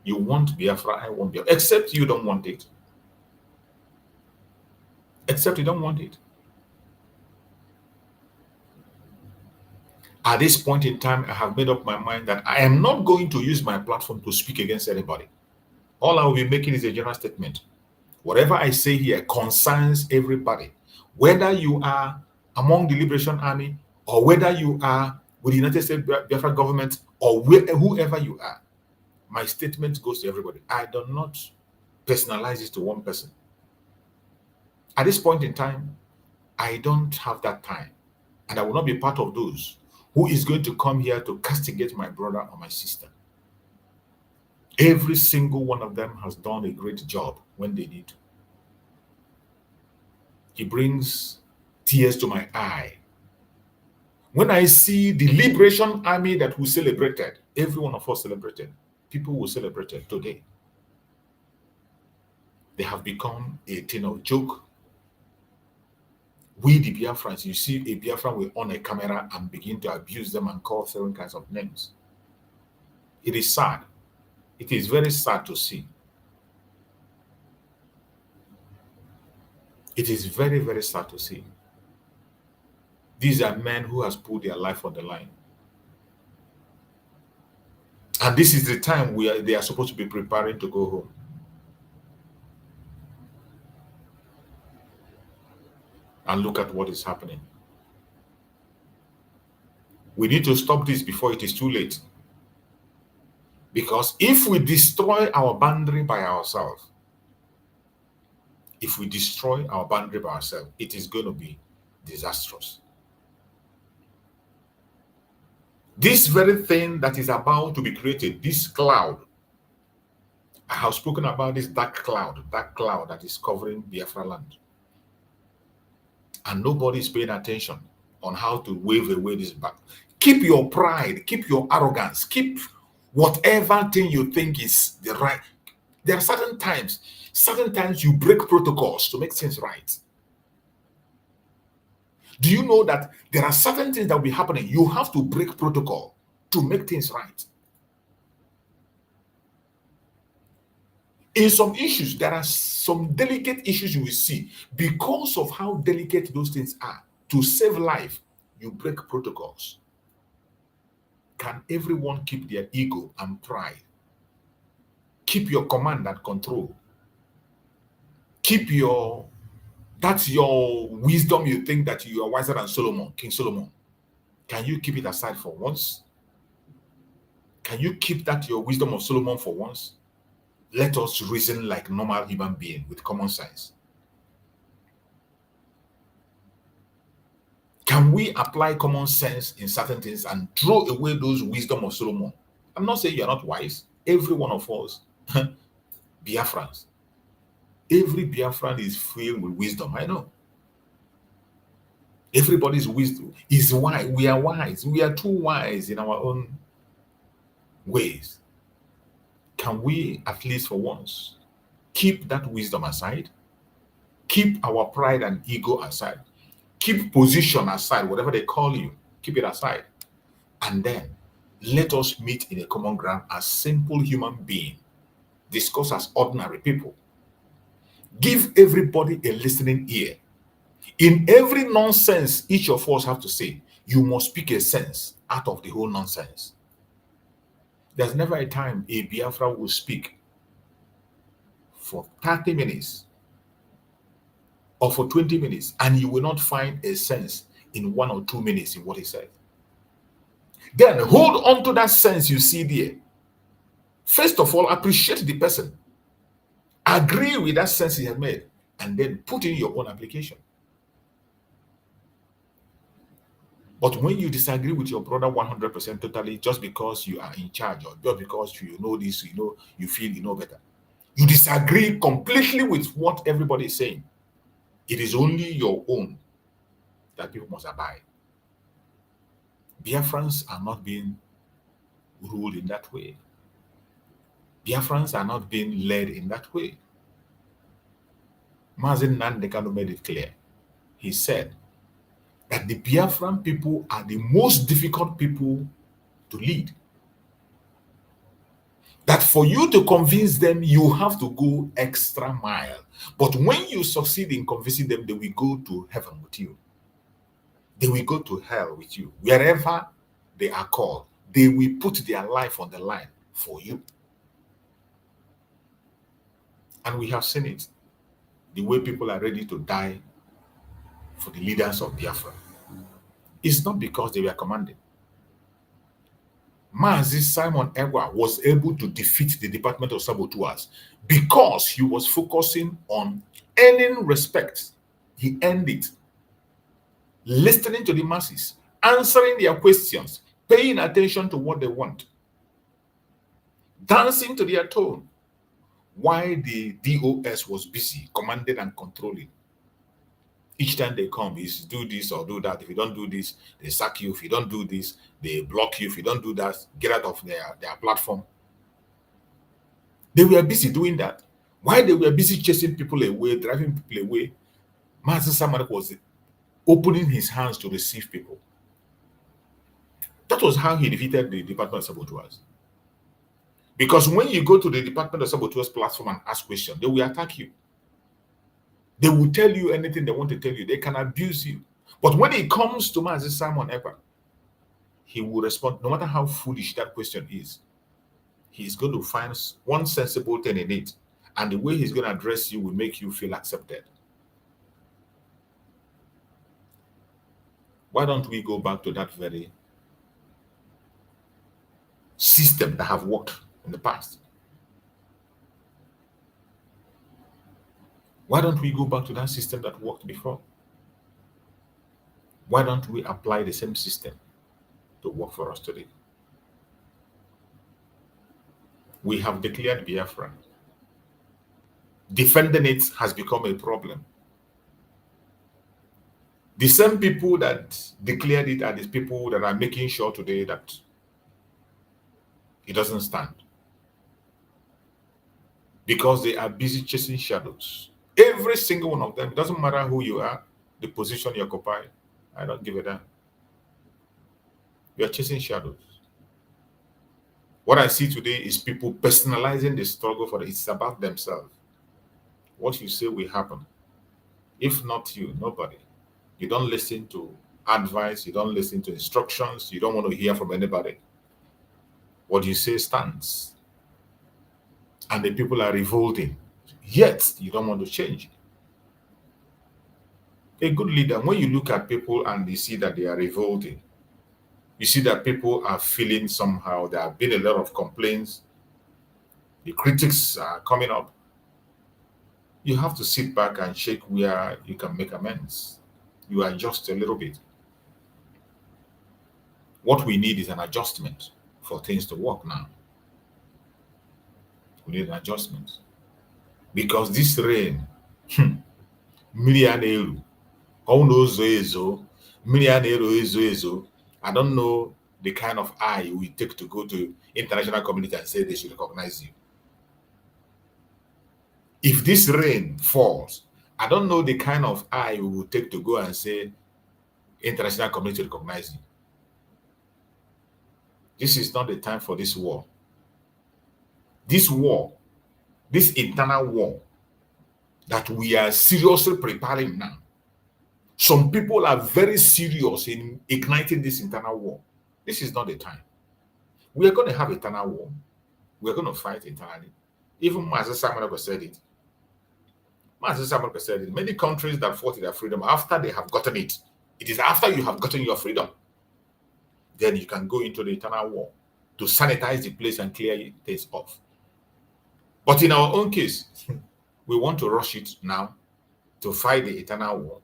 You want Biafra, I want Biafra, except you don't want it. Except you don't want it. At this point in time, I have made up my mind that I am not going to use my platform to speak against anybody. All I will be making is a general statement. Whatever I say here concerns everybody, whether you are among the Liberation Army or whether you are with the United States Biafra government or whoever you are. My statement goes to everybody. I do not personalize it to one person. At this point in time, I don't have that time, and I will not be part of those who is going to come here to castigate my brother or my sister. Every single one of them has done a great job when they need to. He brings tears to my eye when I see the Liberation Army that we celebrated. Every one of us celebrated. People will celebrate it today. They have become a thing of joke. We, the Biafrans, you see a Biafran will on a camera and begin to abuse them and call certain kinds of names. It is sad. It is very sad to see. It is very, very sad to see. These are men who has put their life on the line. And this is the time they are supposed to be preparing to go home. And look at what is happening. We need to stop this before it is too late. Because if we destroy our boundary by ourselves, it is going to be disastrous. This very thing that is about to be created, this cloud, I have spoken about this dark cloud that is covering Biafra land. And nobody is paying attention on how to wave away this back. Keep your pride, keep your arrogance, keep whatever thing you think is the right. There are certain times you break protocols to make things right. Do you know that there are certain things that will be happening? You have to break protocol to make things right. In some issues, there are some delicate issues you will see. Because of how delicate those things are, to save life, you break protocols. Can everyone keep their ego and pride? Keep your command and control. Keep that's your wisdom. You think that you are wiser than Solomon, King Solomon. Can you keep it aside for once? Can you keep that your wisdom of Solomon for once? Let us reason like normal human being with common sense. Can we apply common sense in certain things and throw away those wisdom of Solomon? I'm not saying you're not wise. Every one of us, Biafrans, every Biafran is filled with wisdom. I know. Everybody's wisdom is wise. We are wise. We are too wise in our own ways. Can we, at least for once, keep that wisdom aside? Keep our pride and ego aside. Keep position aside, whatever they call you. Keep it aside. And then let us meet in a common ground as simple human beings. Discuss as ordinary people. Give everybody a listening ear. In every nonsense each of us have to say, you must speak a sense out of the whole nonsense. There's never a time a Biafra will speak for 30 minutes or for 20 minutes and you will not find a sense in 1 or 2 minutes in what he said. Then hold on to that sense you see there. First of all, appreciate the person. Agree with that sense he has made and then put in your own application. But when you disagree with your brother 100% totally, just because you are in charge or just because you know this, you feel you know better, you disagree completely with what everybody is saying, it is only your own that people must abide. Biafrans are not being ruled in that way. Biafrans are not being led in that way. Mazin Nandekano made it clear. He said that the Biafran people are the most difficult people to lead. That for you to convince them, you have to go extra mile. But when you succeed in convincing them, they will go to heaven with you. They will go to hell with you. Wherever they are called, they will put their life on the line for you. And we have seen it. The way people are ready to die for the leaders of Biafra. It's not because they were commanded. Mazi Simon Egwa was able to defeat the Department of Saboteurs because he was focusing on earning respect. He earned it. Listening to the masses, answering their questions, paying attention to what they want, dancing to their tone, while the DOS was busy commanding and controlling. Each time they come is do this or do that. If you don't do this, they sack you. If you don't do this, they block you. If you don't do that, get out of their platform. They were busy doing that. While they were busy chasing people away, driving people away, Mazi Samarak was opening his hands to receive people. That was how he defeated the Department of Saboteurs. Because when you go to the Department of Saboteurs platform and ask questions, they will attack you. They will tell you anything they want to tell you. They can abuse you. But when it comes to Mazi Simon Ekpa, he will respond, no matter how foolish that question is. He's going to find one sensible thing in it. And the way he's going to address you will make you feel accepted. Why don't we go back to that very system that have worked in the past? Why don't we go back to that system that worked before? Why don't we apply the same system to work for us today? We have declared Biafra. Defending it has become a problem. The same people that declared it are the people that are making sure today that it doesn't stand. Because they are busy chasing shadows. Every single one of them, it doesn't matter who you are, the position you occupy, I don't give a damn. You are chasing shadows. What I see today is people personalizing the struggle for it. It's about themselves. What you say will happen. If not you, nobody. You don't listen to advice, you don't listen to instructions, you don't want to hear from anybody. What you say stands. And the people are revolting. Yet, you don't want to change. A good leader, when you look at people and you see that they are revolting, you see that people are feeling somehow, there have been a lot of complaints, the critics are coming up, you have to sit back and check where you can make amends. You adjust a little bit. What we need is an adjustment for things to work now. We need an adjustment. Because this rain, I don't know the kind of eye we take to go to international community and say they should recognize you. If this rain falls, I don't know the kind of eye we will take to go and say international community recognize you. This is not the time for this war. This war, this internal war that we are seriously preparing now. Some people are very serious in igniting this internal war. This is not the time. We are going to have internal war. We are going to fight internally. Even Mazi Samuel said it. Mazi Samuel said it. Many countries that fought their freedom after they have gotten it. It is after you have gotten your freedom. Then you can go into the internal war to sanitize the place and clear things off. But in our own case, we want to rush it now to fight the eternal war.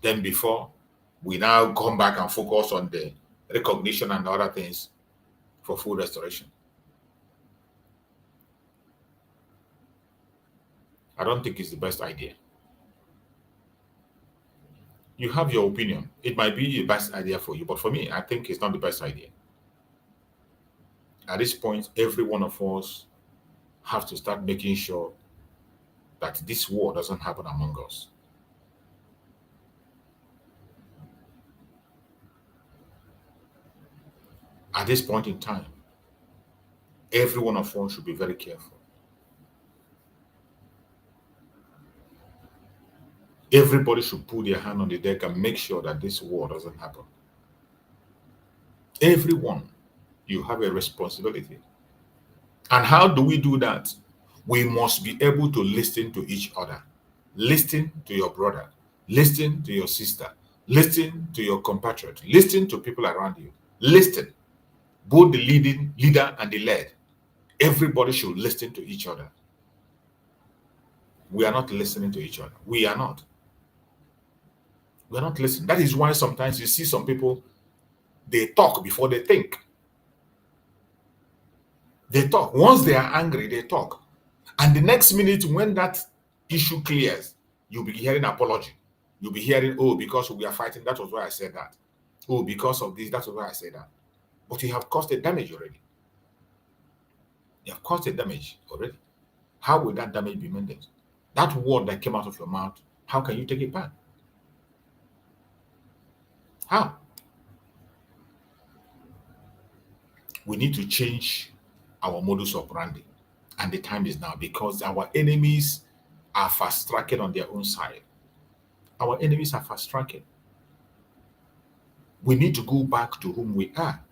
Then before we now come back and focus on the recognition and other things for full restoration. I don't think it's the best idea. You have your opinion. It might be the best idea for you, but for me, I think it's not the best idea. At this point, every one of us have to start making sure that this war doesn't happen among us. At this point in time, every one of us should be very careful. Everybody should put their hand on the deck and make sure that this war doesn't happen. Everyone, you have a responsibility. And how do we do that? We must be able to listen to each other. Listen to your brother. Listen to your sister. Listen to your compatriot. Listen to people around you. Listen. Both the leader and the led. Everybody should listen to each other. We are not listening to each other. We are not. We are not listening. That is why sometimes you see some people, they talk before they think. They talk. Once they are angry, they talk. And the next minute, when that issue clears, you'll be hearing apology. You'll be hearing, oh, because we are fighting, that was why I said that. Oh, because of this, that's why I said that. But you have caused a damage already. You have caused a damage already. How will that damage be mended? That word that came out of your mouth, how can you take it back? How? We need to change our modus operandi. And the time is now, because our enemies are fast-tracking on their own side. Our enemies are fast-tracking. We need to go back to whom we are.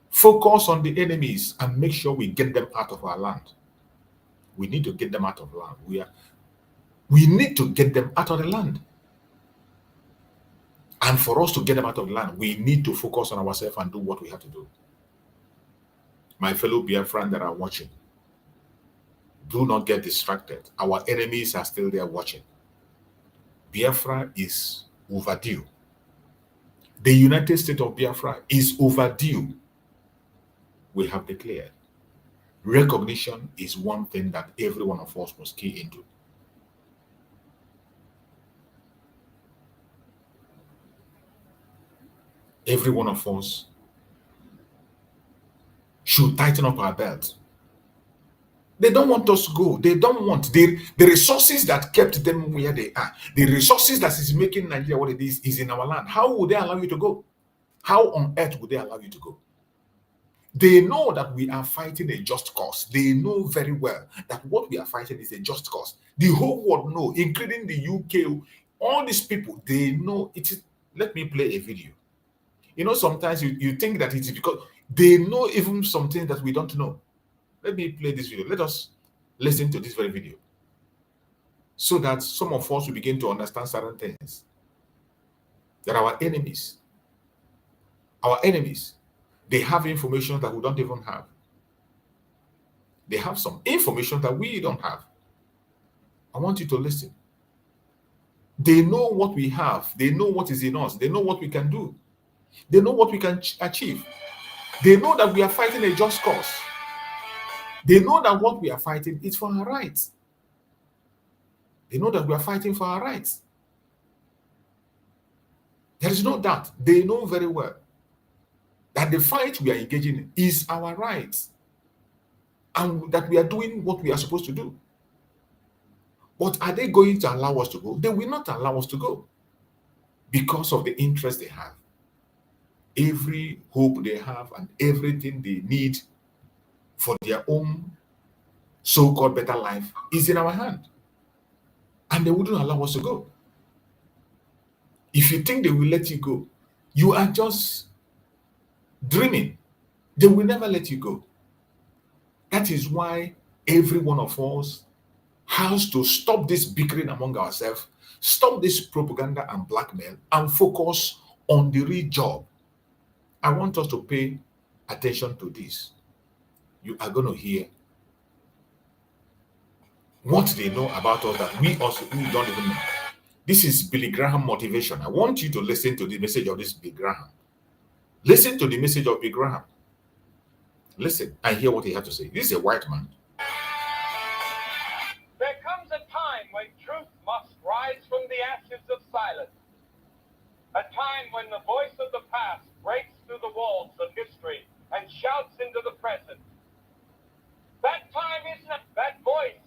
Focus on the enemies and make sure we get them out of our land. We need to get them out of land. We need to get them out of the land. And for us to get them out of the land, we need to focus on ourselves and do what we have to do. My fellow Biafran that are watching, do not get distracted. Our enemies are still there watching. Biafra is overdue. The United States of Biafra is overdue. We have declared. Recognition is one thing that every one of us must key into. Every one of us should tighten up our belt. They don't want us to go. They don't want the resources that kept them where they are. The resources that is making Nigeria what it is in our land. How would they allow you to go? How on earth would they allow you to go? They know that we are fighting a just cause. They know very well that what we are fighting is a just cause. The whole world know, including the UK, all these people, they know it is. Let me play a video. You know, sometimes you think that it is because they know even something that we don't know. Let me play this video. Let us listen to this very video so that some of us will begin to understand certain things. That our enemies, they have information that we don't even have. They have some information that we don't have. I want you to listen. They know what we have. They know what is in us. They know what we can do. They know what we can achieve. They know that we are fighting a just cause. They know that what we are fighting is for our rights. They know that we are fighting for our rights. There is no doubt. They know very well that the fight we are engaging in is our rights and that we are doing what we are supposed to do. But are they going to allow us to go? They will not allow us to go because of the interest they have. Every hope they have and everything they need for their own so-called better life is in our hand. And they wouldn't allow us to go. If you think they will let you go, you are just dreaming. They will never let you go. That is why every one of us has to stop this bickering among ourselves, stop this propaganda and blackmail, and focus on the real job. I want us to pay attention to this. You are going to hear what they know about us that we don't even know. This is Billy Graham motivation. I want you to listen to the message of this Billy Graham. Listen to the message of Billy Graham. Listen and hear what he had to say. This is a white man. There comes a time when truth must rise from the ashes of silence. A time when the voice of the past breaks through the walls of history and shouts into the present. That time is not. That voice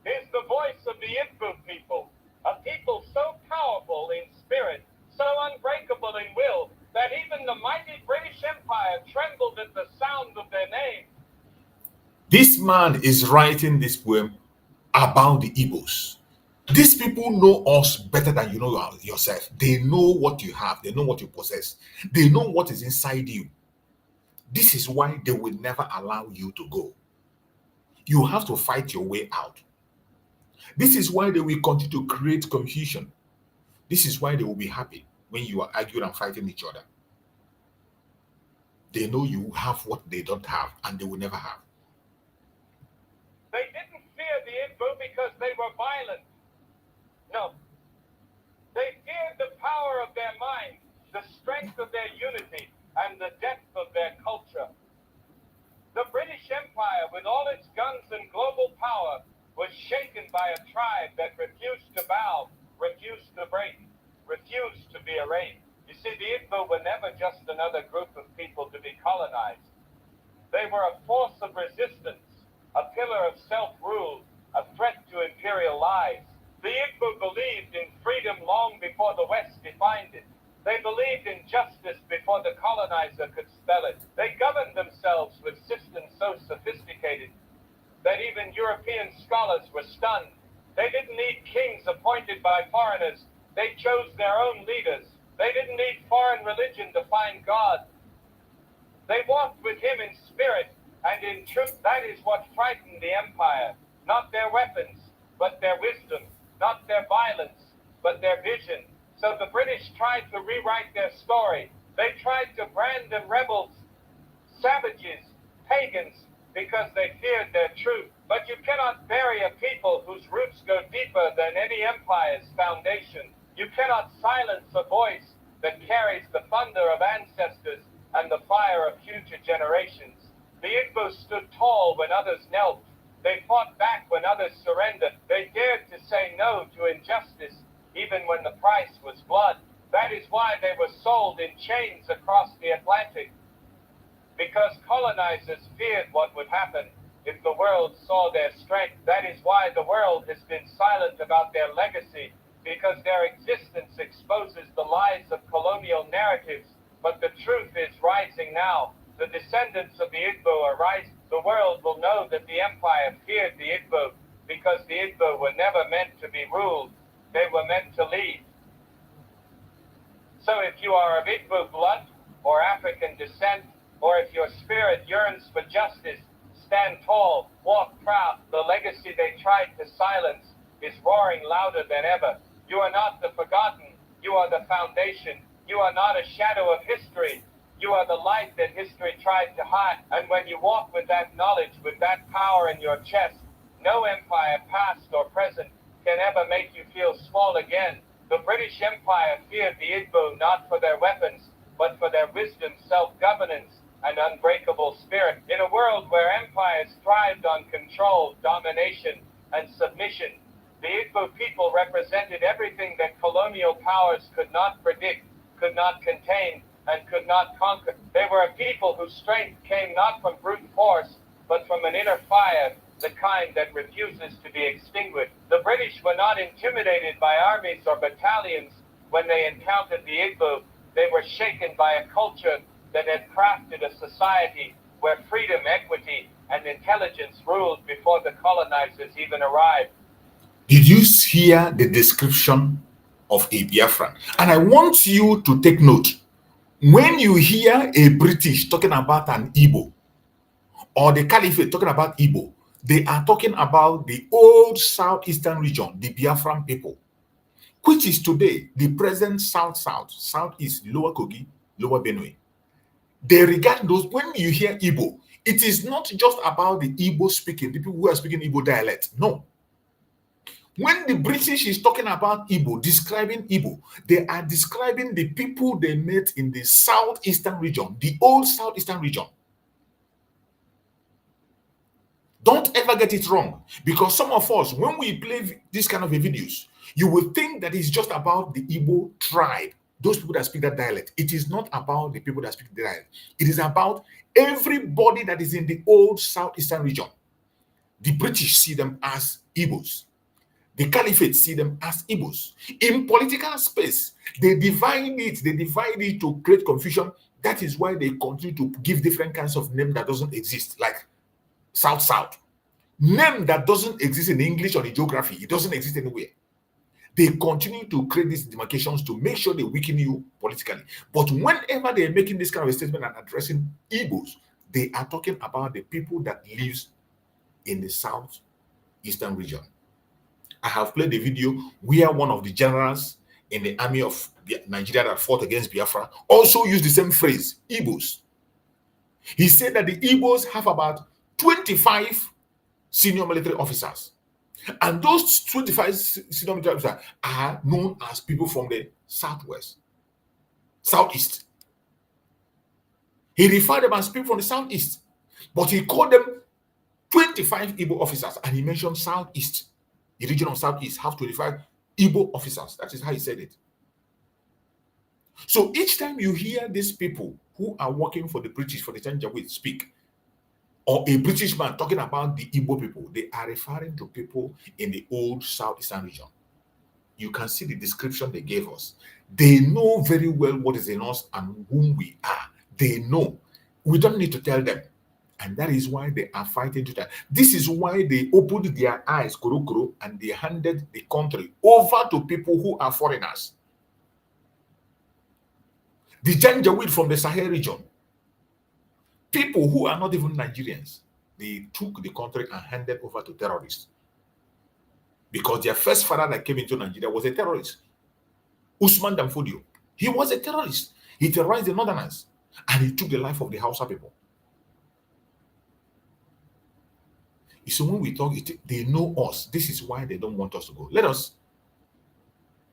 is the voice of the Igbo people, a people so powerful in spirit, so unbreakable in will, that even the mighty British Empire trembled at the sound of their name. This man is writing this poem about the Igbos. These people know us better than you know yourself. They know what you have. They know what you possess. They know what is inside you. This is why they will never allow you to go. You have to fight your way out. This is why they will continue to create confusion. This is why they will be happy when you are arguing and fighting each other. They know you have what they don't have, and they will never have. They didn't fear the Igbo because they were violent. No. They feared the power of their mind, the strength of their unity, and the depth of their culture. The British Empire, with all its guns and global power, was shaken by a tribe that refused to bow, refused to break, refused to be erased. You see, the Igbo were never just another group of people to be colonized. They were a force of resistance, a pillar of self-rule, a threat to imperial lies. The Igbo believed in freedom long before the West defined it. They believed in justice before the colonizer could spell it. They governed themselves with systems so sophisticated that even European scholars were stunned. They didn't need kings appointed by foreigners. They chose their own leaders. They didn't need foreign religion to find God. They walked with him in spirit and in truth. That is what frightened the empire. Not their weapons, but their wisdom. Not their violence, but their vision. So the British tried to rewrite their story. They tried to brand them rebels, savages, pagans, because they feared their truth. But you cannot bury a people whose roots go deeper than any empire's foundation. You cannot silence a voice that carries the thunder of ancestors and the fire of future generations. The Igbo stood tall when others knelt. They fought back when others surrendered. They dared to say no to injustice, even when the price was blood. That is why they were sold in chains across the Atlantic, because colonizers feared what would happen if the world saw their strength. That is why the world has been silent about their legacy, because their existence exposes the lies of colonial narratives. But the truth is rising now. The descendants of the Igbo are rising. The world will know that the empire feared the Igbo, because the Igbo were never meant to be ruled. They were meant to lead. So if you are of Igbo blood or African descent, or if your spirit yearns for justice, stand tall, walk proud. The legacy they tried to silence is roaring louder than ever. You are not the forgotten. You are the foundation. You are not a shadow of history. You are the light that history tried to hide. And when you walk with that knowledge, with that power in your chest, no empire, past or present, can ever make you feel small again. The British Empire feared the Igbo not for their weapons, but for their wisdom, self-governance, and unbreakable spirit. In a world where empires thrived on control, domination, and submission, the Igbo people represented everything that colonial powers could not predict, could not contain, and could not conquer. They were a people whose strength came not from brute force, but from an inner fire, the kind that refuses to be extinguished. The British were not intimidated by armies or battalions when they encountered the Igbo. They were shaken by a culture that had crafted a society where freedom, equity, and intelligence ruled before the colonizers even arrived. Did you hear the description of a Biafran? And I want you to take note. When you hear a British talking about an Igbo, or the Caliphate talking about Igbo, they are talking about the old southeastern region, the Biafran people, which is today the present southeast, Lower Kogi, Lower Benue. They regard those, when you hear Igbo, it is not just about the Igbo speaking, the people who are speaking Igbo dialect. No. When the British is talking about Igbo, describing Igbo, they are describing the people they met in the southeastern region, the old southeastern region. Don't ever get it wrong, because some of us, when we play this kind of videos, you will think that it's just about the Igbo tribe, those people that speak that dialect. It is not about the people that speak the dialect. It is about everybody that is in the old southeastern region. The British see them as Igbos. The Caliphate see them as Igbos. In political space, they divide it to create confusion. That is why they continue to give different kinds of name that doesn't exist, like South. Name that doesn't exist in English or in geography. It doesn't exist anywhere. They continue to create these demarcations to make sure they weaken you politically. But whenever they're making this kind of a statement and addressing Igbos, they are talking about the people that lives in the southeastern region. I have played a video where one of the generals in the army of Nigeria that fought against Biafra also used the same phrase, Igbos. He said that the Igbos have about 25 senior military officers. And those 25 senior military officers are known as people from the southeast. He referred them as people from the southeast, but he called them 25 Igbo officers, and he mentioned southeast. The region of southeast have 25 Igbo officers. That is how he said it. So each time you hear these people who are working for the British, for the Janjaweed speak, or a British man talking about the Igbo people, they are referring to people in the old southeastern region. You can see the description they gave us. They know very well what is in us and whom we are. They know. We don't need to tell them. And that is why they are fighting to that. This is why they opened their eyes, kuro, and they handed the country over to people who are foreigners. The Janjaweed from the Sahel region, people who are not even Nigerians, they took the country and handed over to terrorists. Because their first father that came into Nigeria was a terrorist. Usman Danfodio. He was a terrorist. He terrorized the Northerners. And he took the life of the Hausa people. So when we talk, they know us. This is why they don't want us to go. Let us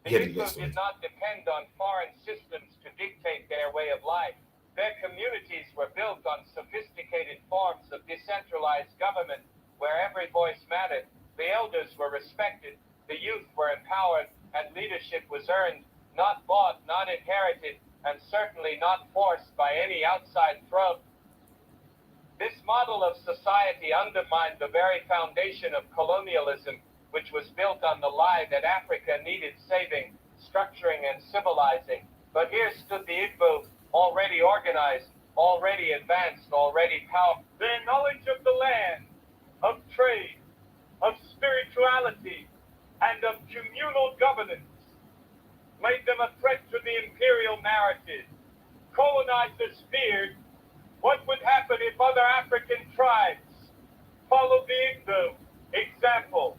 hear the lesson. Did not depend on foreign systems to dictate their way of life. Their communities were built on sophisticated forms of decentralized government where every voice mattered. The elders were respected, the youth were empowered, and leadership was earned, not bought, not inherited, and certainly not forced by any outside throat. This model of society undermined the very foundation of colonialism, which was built on the lie that Africa needed saving, structuring, and civilizing. But here stood the Igbo, already organized, already advanced, already powerful. Their knowledge of the land, of trade, of spirituality, and of communal governance made them a threat to the imperial narrative. Colonizers feared what would happen if other African tribes followed the Igbo example.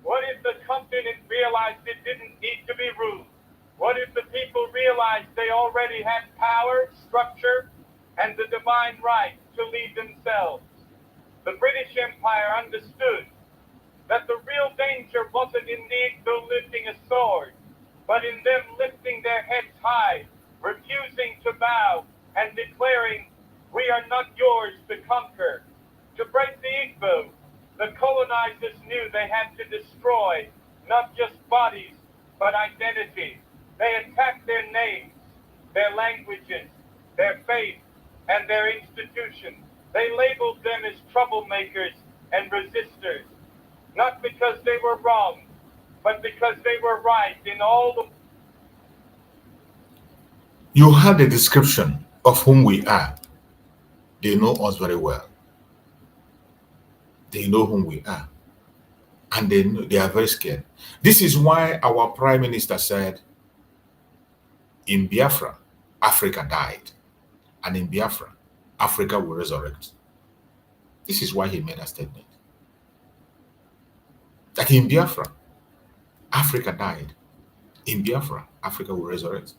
What if the continent realized it didn't need to be ruled? What if the people realized they already had power, structure, and the divine right to lead themselves? The British Empire understood that the real danger wasn't in the Igbo lifting a sword, but in them lifting their heads high, refusing to bow, and declaring, "We are not yours to conquer." To break the Igbo, the colonizers knew they had to destroy not just bodies, but identity. They attacked their names, their languages, their faith, and their institutions. They labeled them as troublemakers and resistors, not because they were wrong, but because they were right in all the... You had a description of whom we are. They know us very well. They know whom we are. And they are very scared. This is why our Prime Minister said, in Biafra, Africa died. And in Biafra, Africa will resurrect. This is why he made a statement. That in Biafra, Africa died. In Biafra, Africa will resurrect.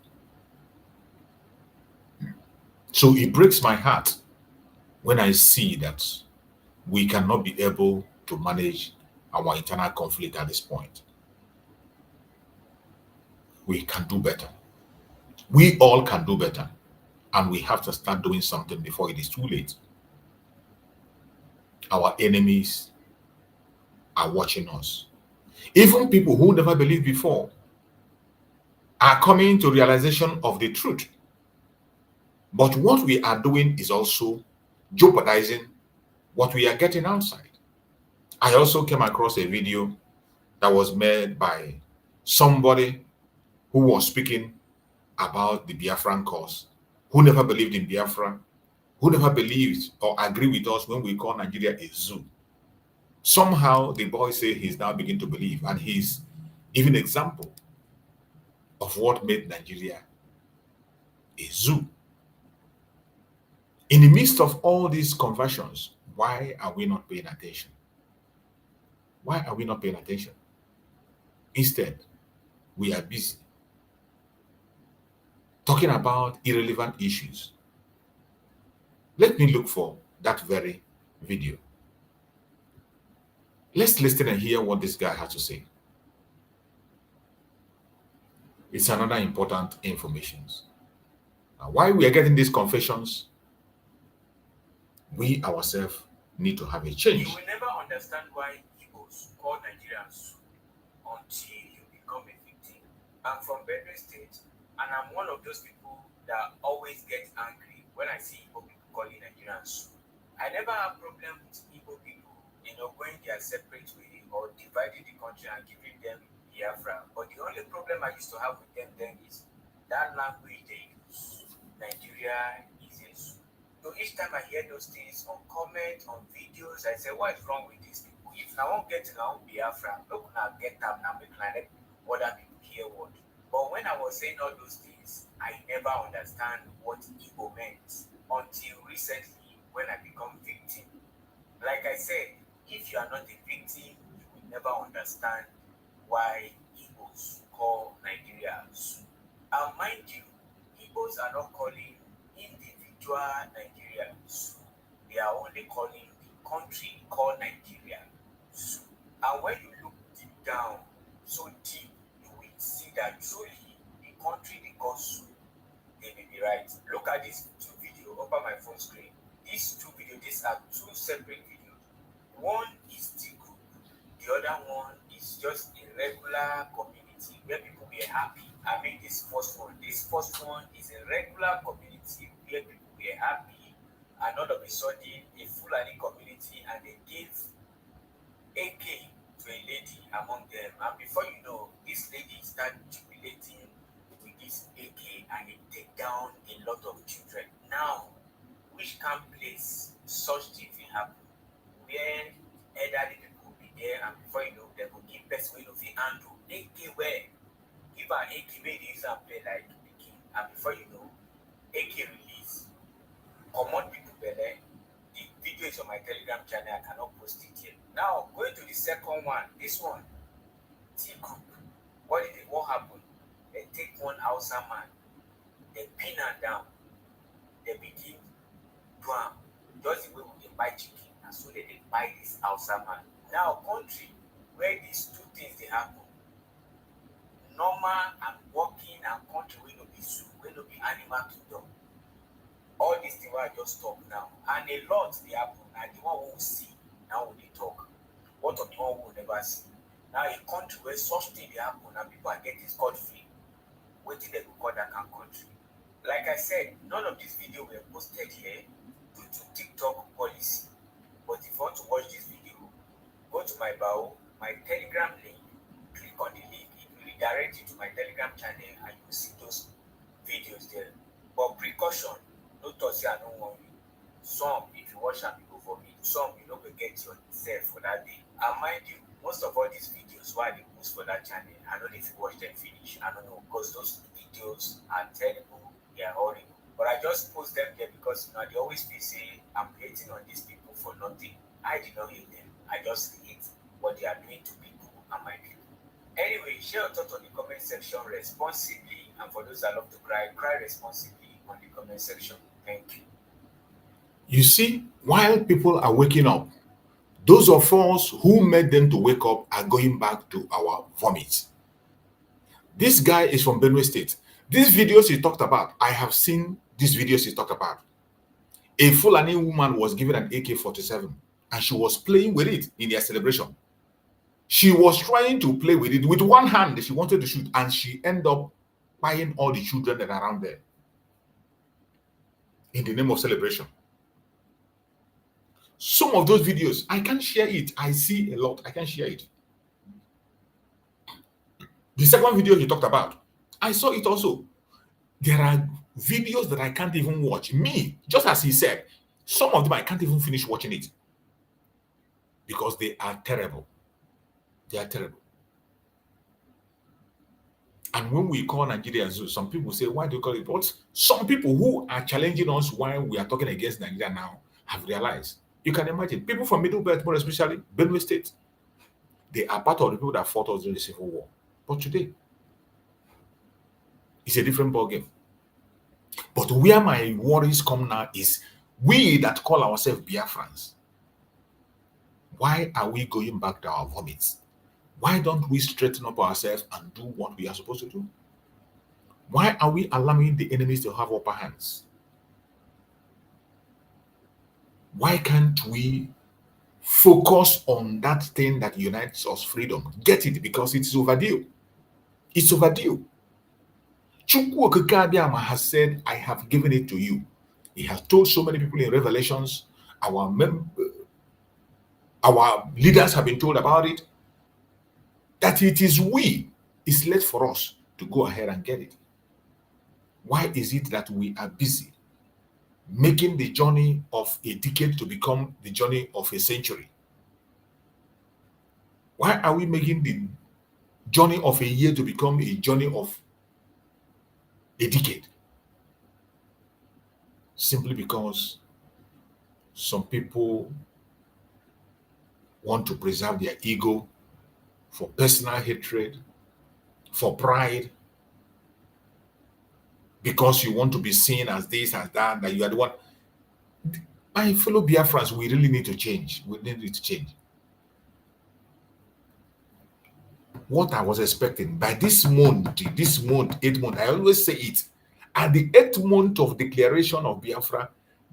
So it breaks my heart when I see that we cannot be able to manage our internal conflict at this point. We can do better. We all can do better. And we have to start doing something before it is too late. Our enemies are watching us. Even people who never believed before are coming to realization of the truth. But what we are doing is also jeopardizing what we are getting outside. I also came across a video that was made by somebody who was speaking about the Biafran cause, who never believed in Biafra, who never believed or agree with us when we call Nigeria a zoo. Somehow the boy say he's now beginning to believe, and he's even example of what made Nigeria a zoo. In the midst of all these conversions, why are we not paying attention? Why are we not paying attention? Instead, we are busy talking about irrelevant issues. Let me look for that very video. Let's listen and hear what this guy has to say. It's another important information. Now, why we are getting these confessions, we ourselves need to have a change. You will never understand why Igbos call Nigerians until you become a victim. I'm from Benue State, and I'm one of those people that always get angry when I see Igbo people calling Nigerians. I never have problem with Igbo people, going their separate way or dividing the country and giving them Biafra. But the only problem I used to have with them then is that language they use. Nigeria is a zoo. So each time I hear those things on comments, on videos, I say, what is wrong with these people? If I won't get to my own Biafra, look now get them now, make like other people hear what. But when I was saying all those things, I never understand what Igbo meant until recently when I become victim. Like I said, if you are not a victim, you will never understand why Igbos call Nigeria zoo. And mind you, Igbos are not calling individual Nigeria zoo. They are only calling the country called Nigeria zoo. And when you look deep down, so deep, you will see that truly the country they call zoo, they may be right. Look at these two videos over my phone screen. These two videos, these are two separate videos. One is the group, the other one is just a regular community where people were happy. I mean, this first one is a regular community where people were happy, and all of a sudden, a Fulani community, and they gave AK to a lady among them. And before you know, this lady started jubilating with this AK, and it take down a lot of children. Now, which can place such things will happen? Where elderly people will be there, and before you know, they will give best way of the handle. AK where? Give an AK where they use and play like the king. And before you know, AK release. Common people there. The video is on my Telegram channel. I cannot post it yet. Now, going to the second one. This one, T group. What happened? They take one Hausa man, they pin her down, they begin to just the way we buy chicken. And so they buy this Hausa man. Now, country where these two things they happen, normal and working and country will not be zoo, will not be animal kingdom. All these things I just talk now, and a lot they happen. And the one who will see now when they talk. What of the one who will never see? Now, a country where such things they happen and people are getting scot free, waiting they will call that country. Like I said, none of these videos were posted here due to TikTok policy. But if you want to watch this video, go to my bio, my Telegram link, click on the link, it will redirect you to my Telegram channel, and you will see those videos there. But precaution, no touch here, no one. Some, if you watch them, you go for me. Some, you don't get yourself for that day. And mind you, most of all these videos, why they post for that channel, I don't know if you watch them finish. I don't know, because those videos are terrible, they are horrible. But I just post them there because they always feel say I'm hating on these people for nothing. I did not hate them. I just hate what they are doing to people and my people. Anyway, share your thoughts on the comment section responsibly, and for those that love to cry responsibly on the comment section. Thank you. You see, while people are waking up, those of us who made them to wake up are going back to our vomit. This guy is from Benue State. These videos he talked about, I have seen these videos he talked about. A Fulani woman was given an AK-47 and she was playing with it in their celebration. She was trying to play with it with one hand. She wanted to shoot and she ended up buying all the children that are around there in the name of celebration. Some of those videos, I can't share it. I see a lot. I can't share it. The second video he talked about, I saw it also. There are videos that I can't even watch. Me, just as he said, some of them I can't even finish watching it because they are terrible. They are terrible. And when we call Nigeria Zoo, some people say, why do you call it? But some people who are challenging us while we are talking against Nigeria now have realized. You can imagine, people from Middle Belt, more especially Benue State, they are part of the people that fought us during the Civil War. But today, it's a different ballgame. But where my worries come now is we that call ourselves Biafrans. Why are we going back to our vomits? Why don't we straighten up ourselves and do what we are supposed to do? Why are we allowing the enemies to have upper hands? Why can't we focus on that thing that unites us, freedom? Get it, because it's overdue. It's overdue. Chukwu Okike Abiama has said, I have given it to you. He has told so many people in Revelations, our leaders have been told about it, that it is it's left for us to go ahead and get it. Why is it that we are busy making the journey of a decade to become the journey of a century? Why are we making the journey of a year to become a journey of a decade? Simply because some people want to preserve their ego for personal hatred, for pride, because you want to be seen as this, as that you are the one. My fellow Biafrans, we really need to change. We need to change. What I was expecting by this month, 8th month, I always say it. At the 8th month of declaration of Biafra,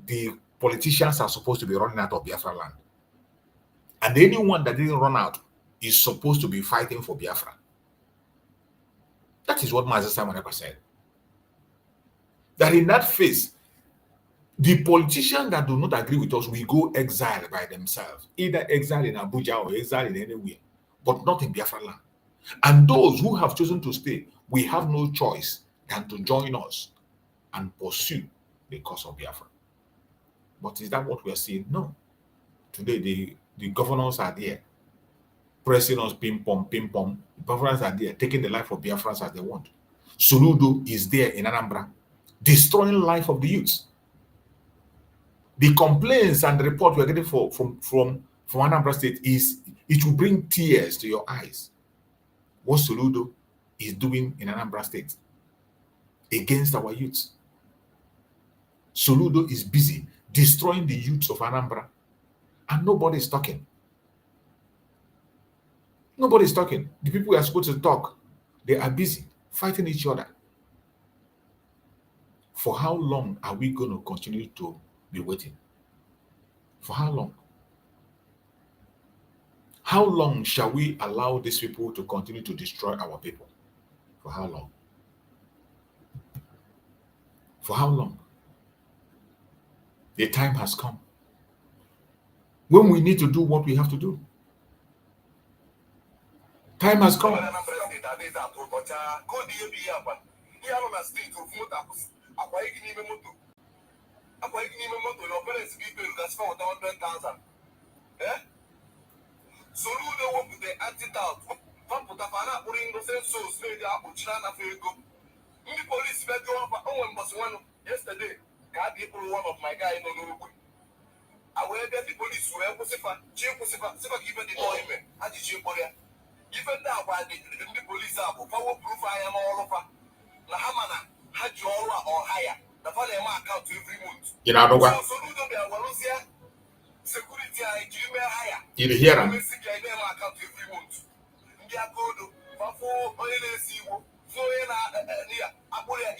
the politicians are supposed to be running out of Biafra land. And anyone that didn't run out is supposed to be fighting for Biafra. That is what Master Simon Ekpa said. That in that phase, the politicians that do not agree with us will go exile by themselves, either exile in Abuja or exile in anywhere, but not in Biafra land. And those who have chosen to stay, we have no choice than to join us and pursue the cause of Biafra. But is that what we are seeing? No. Today, the governors are there, pressing us ping pong. The Biafrans are there, taking the life of Biafrans as they want. Soludo is there in Anambra, destroying the life of the youths. The complaints and the report we're getting from Anambra State is, it will bring tears to your eyes. What Soludo is doing in Anambra State against our youths. Soludo is busy destroying the youths of Anambra, and nobody is talking. Nobody is talking. The people who are supposed to talk, they are busy fighting each other. For how long are we going to continue to be waiting? For how long? How long shall we allow these people to continue to destroy our people? For how long? For how long? The time has come when we need to do what we have to do. Time has come. Soludo won't be the antidote. Pamputafana putting the same souls made up with China for go. Me police beg you up on was one yesterday. Got people one of my guy no no. I will get the police where Pusifa, Chief Pusifa, given the employment. How did you put it? Even now, while the police are power proof, I am all over. Lahamana had you all or higher. The father account every month. You know what? Soludo be a Walusia. Security I do higher. You hear them? Account every month. India code, Bafo, ONC, Foyena, near Apoya,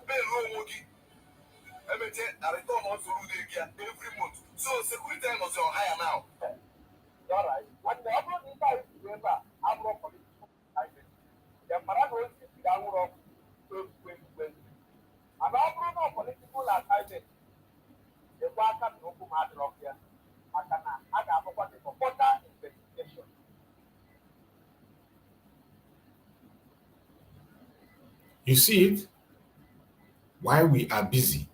Belromogi. I return on Soludo every month. So security was on higher now. All right. What the upload is, I'm not political. The Paragon is down. You see it? While we are busy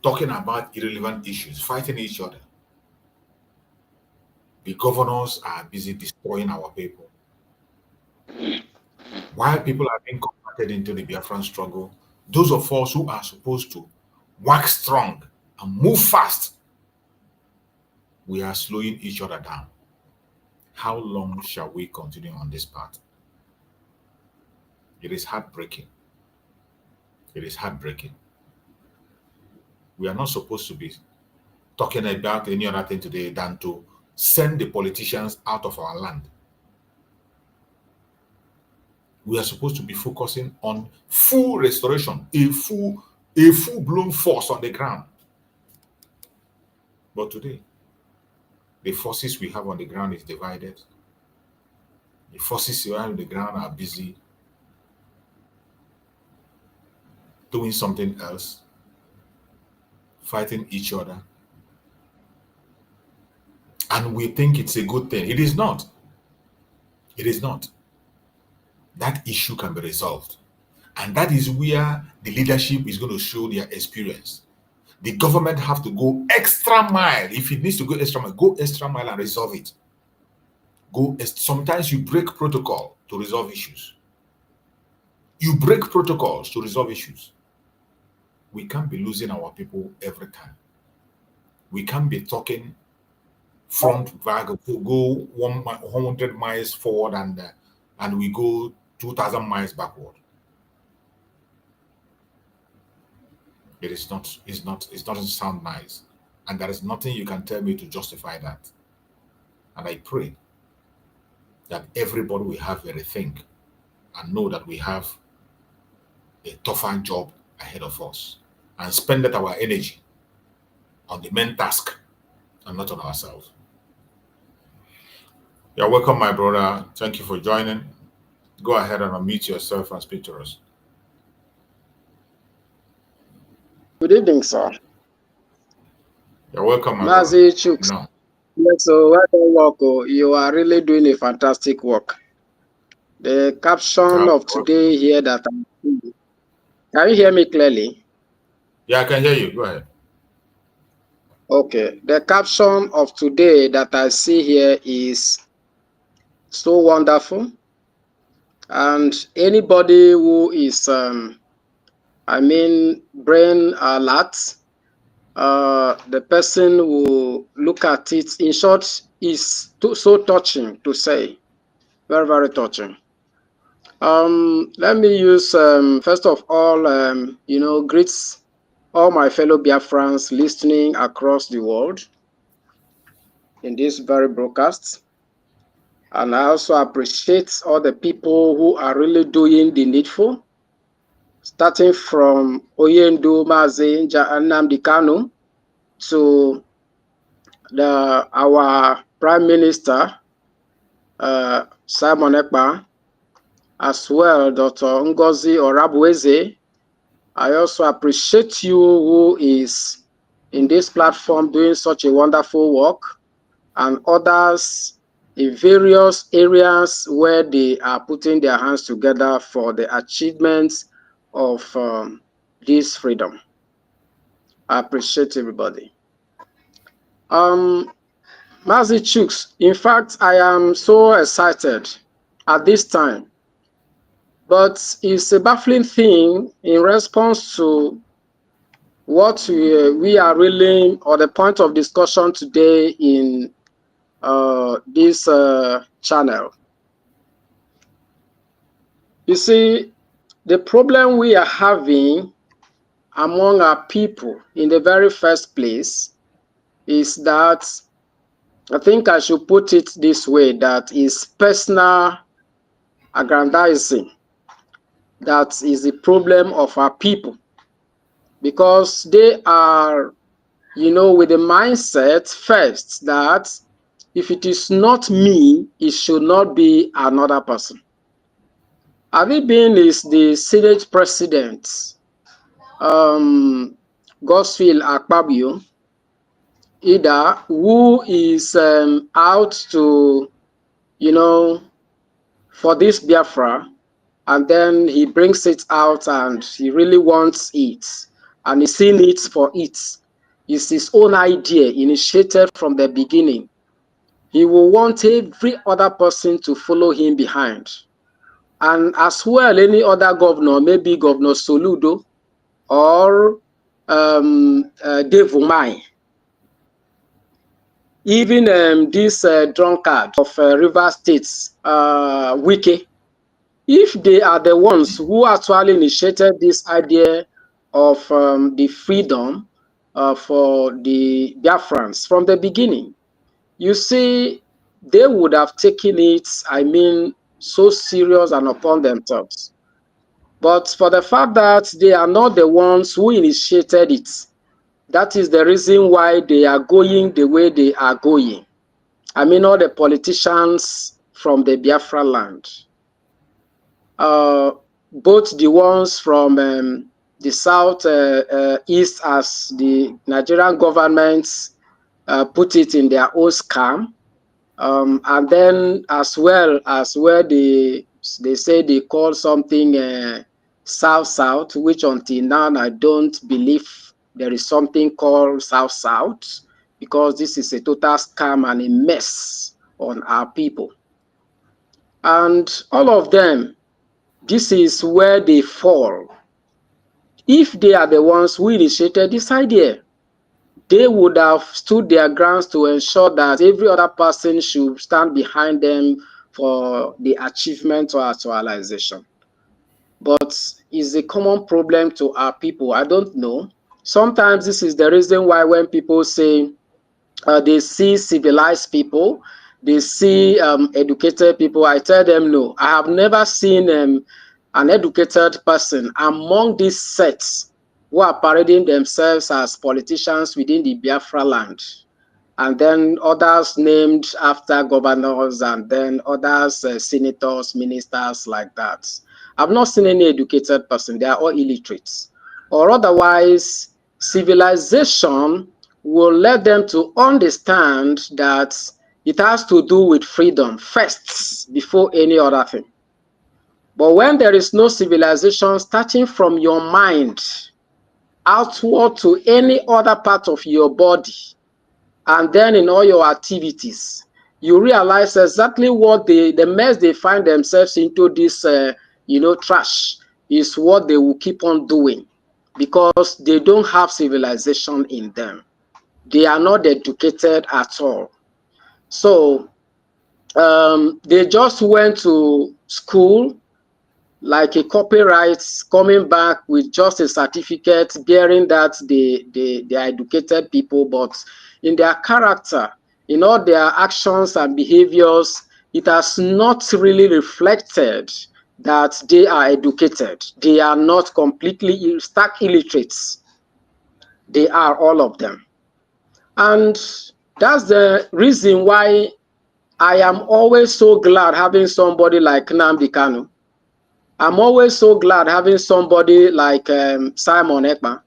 talking about irrelevant issues, fighting each other, the governors are busy destroying our people. While people are being converted into the Biafran struggle, those of us who are supposed to work strong and move fast, we are slowing each other down. How long shall we continue on this path? It is heartbreaking. It is heartbreaking. We are not supposed to be talking about any other thing today than to send the politicians out of our land. We are supposed to be focusing on full restoration, a full-blown force on the ground. But today, the forces we have on the ground is divided. The forces we have on the ground are busy doing something else, fighting each other. And we think it's a good thing. It is not. It is not. That issue can be resolved. And that is where the leadership is going to show their experience. The government have to go extra mile. If it needs to go extra mile and resolve it. Sometimes you break protocol to resolve issues. You break protocols to resolve issues. We can't be losing our people every time. We can't be talking front back, go 100 miles forward and we go 2,000 miles backward. It doesn't sound nice. And there is nothing you can tell me to justify that. And I pray that everybody will have a rethink and know that we have a tougher job ahead of us and spend our energy on the main task and not on ourselves. You're welcome, my brother. Thank you for joining. Go ahead and unmute yourself and speak to us. Good evening, sir. You're welcome, my Mazi Chuks. No. Yes, so well done, you are really doing a fantastic work. The caption of today here that I'm seeing. Can you hear me clearly? Yeah, I can hear you. Go ahead. Okay. The caption of today that I see here is so wonderful. And anybody who is, brain alert, the person will look at it. In short, is so touching to say. Very, very touching. Let me use, first of all, greets all my fellow Biafrans listening across the world in this very broadcast. And I also appreciate all the people who are really doing the needful, starting from Oyendu Mazi Nnamdi Kanu to our Prime Minister, Simon Ekpa, as well, Dr. Ngozi Orabueze. I also appreciate you who is in this platform doing such a wonderful work, and others in various areas where they are putting their hands together for the achievements of this freedom. I appreciate everybody. Mazi Chuks, in fact, I am so excited at this time. But it's a baffling thing in response to what we are really, or the point of discussion today in this channel. You see, the problem we are having among our people in the very first place is that, I think I should put it this way, that is personal aggrandizing. That is the problem of our people, because they are, with the mindset first that if it is not me, it should not be another person. Abi Bin is the Senate President, Godswill Akpabio, who is out to, for this Biafra, and then he brings it out and he really wants it, and he's seen it for it. It's his own idea, initiated from the beginning. He will want every other person to follow him behind. And as well, any other governor, maybe Governor Soludo or Dave Umai, even this drunkard of River States, Wike, if they are the ones who actually initiated this idea of the freedom for the Biafrans from the beginning, you see, they would have taken it, I mean, so serious and upon themselves. But for the fact that they are not the ones who initiated it, that is the reason why they are going the way they are going. I mean, all the politicians from the Biafra land, both the ones from the south east, as the Nigerian governments put it in their own scam, and then as well as where they say they call something south, which until now I don't believe there is something called south, because this is a total scam and a mess on our people. And all of them, this is where they fall. If they are the ones who initiated this idea, they would have stood their grounds to ensure that every other person should stand behind them for the achievement or actualization. But it's a common problem to our people. I don't know. Sometimes this is the reason why when people say they see civilized people, they see educated people, I tell them no. I have never seen an educated person among these sets who are parading themselves as politicians within the Biafra land, and then others named after governors, and then others senators, ministers, like that. I've not seen any educated person. They are all illiterates. Or otherwise, civilization will let them to understand that it has to do with freedom first before any other thing. But when there is no civilization starting from your mind outward to any other part of your body, and then in all your activities, you realize exactly what the mess they find themselves into, this trash, is what they will keep on doing, because they don't have civilization in them. They are not educated at all. So they just went to school like a copyright, coming back with just a certificate bearing that they are educated people, but in their character, in all their actions and behaviors, it has not really reflected that they are educated. They are not completely stark illiterates. They are, all of them. And that's the reason why I am always so glad having somebody like Nnamdi Kanu. I'm always so glad having somebody like Simon Ekpa.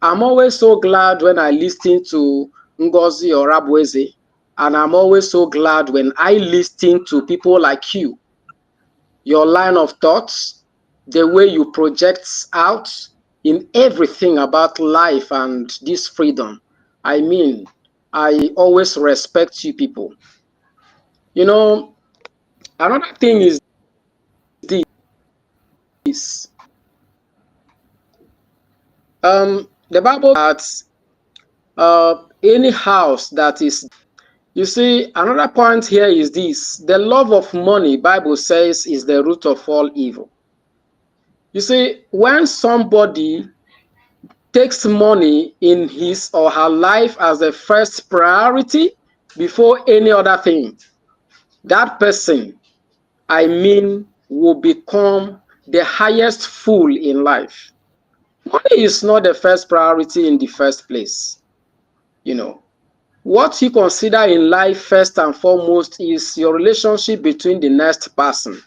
I'm always so glad when I listen to Ngozi or Rabweze, and I'm always so glad when I listen to people like you. Your line of thoughts, the way you project out in everything about life and this freedom. I mean, I always respect you people. You know, another thing is this. The Bible that any house that is, you see, another point here is this: the love of money, Bible says, is the root of all evil. You see, when somebody takes money in his or her life as the first priority before any other thing, that person, I mean, will become the highest fool in life. Money is not the first priority in the first place. You know, what you consider in life first and foremost is your relationship between the next person.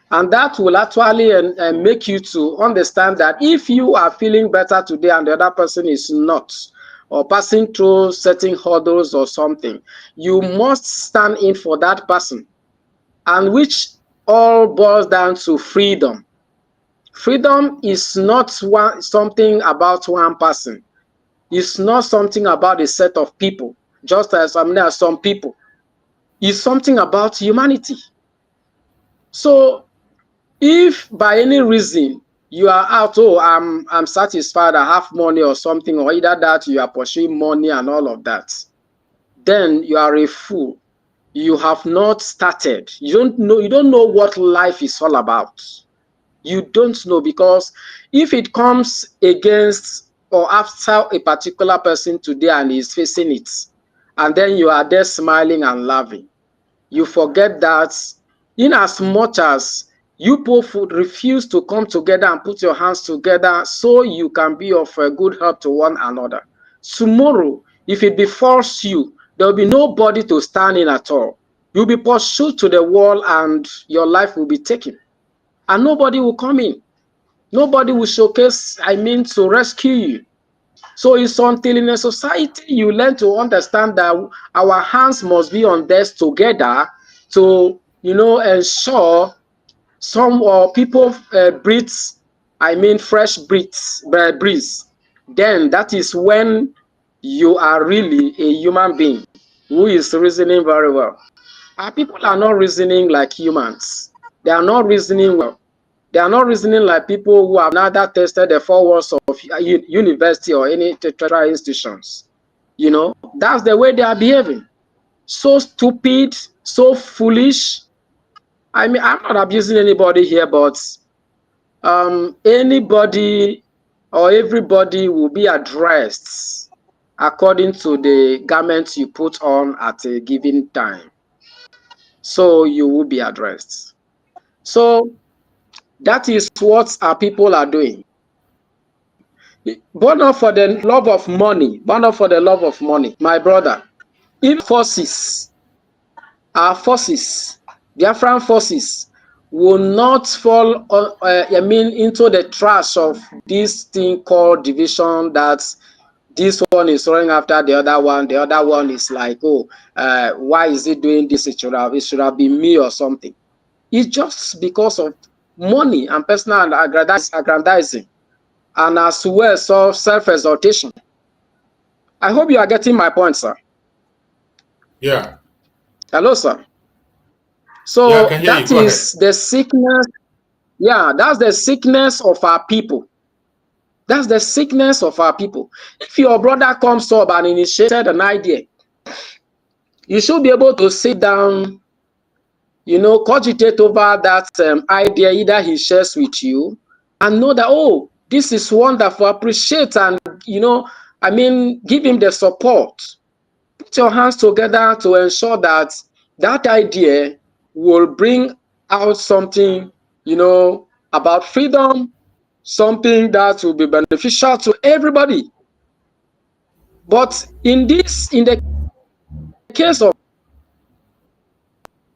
And that will actually make you to understand that if you are feeling better today and the other person is not, or passing through certain hurdles or something, you must stand in for that person. And which all boils down to freedom. Freedom is not something about one person. It's not something about a set of people, just as there are some people. It's something about humanity. So if by any reason you are out, oh, I'm satisfied, I have money or something, or either that you are pursuing money and all of that, then you are a fool. You have not started. You don't know what life is all about. You don't know, because if it comes against or after a particular person today and is facing it, and then you are there smiling and laughing, you forget that in as much as you both would refuse to come together and put your hands together so you can be of a good help to one another, tomorrow, if it befalls you, there will be nobody to stand in at all. You'll be pursued to the wall and your life will be taken. And nobody will come in. Nobody will showcase, to rescue you. So it's until in a society you learn to understand that our hands must be on desk together to, ensure some people breathe, fresh breeze. Then that is when you are really a human being who is reasoning very well. Our people are not reasoning like humans. They are not reasoning well. They are not reasoning like people who have neither tested the 4 walls of university or any tertiary institutions. That's the way they are behaving. So stupid, so foolish. I'm not abusing anybody here, but anybody or everybody will be addressed according to the garments you put on at a given time. So you will be addressed. So that is what our people are doing. Born up for the love of money, my brother. If our forces, Biafran forces, will not fall into the trash of this thing called division, that this one is running after the other one is like, oh, why is he doing this? It should have been me or something. It's just because of money and personal aggrandizing, and as well as self-exaltation. I hope you are getting my point, sir. Yeah. Hello, sir. So yeah, I can hear that you. Go is ahead. the sickness. Yeah, that's the sickness of our people. That's the sickness of our people. If your brother comes up and initiated an idea, you should be able to sit down, cogitate over that idea either he shares with you, and know that, oh, this is wonderful, appreciate, and give him the support. Put your hands together to ensure that that idea will bring out something, about freedom, something that will be beneficial to everybody. But in the case of,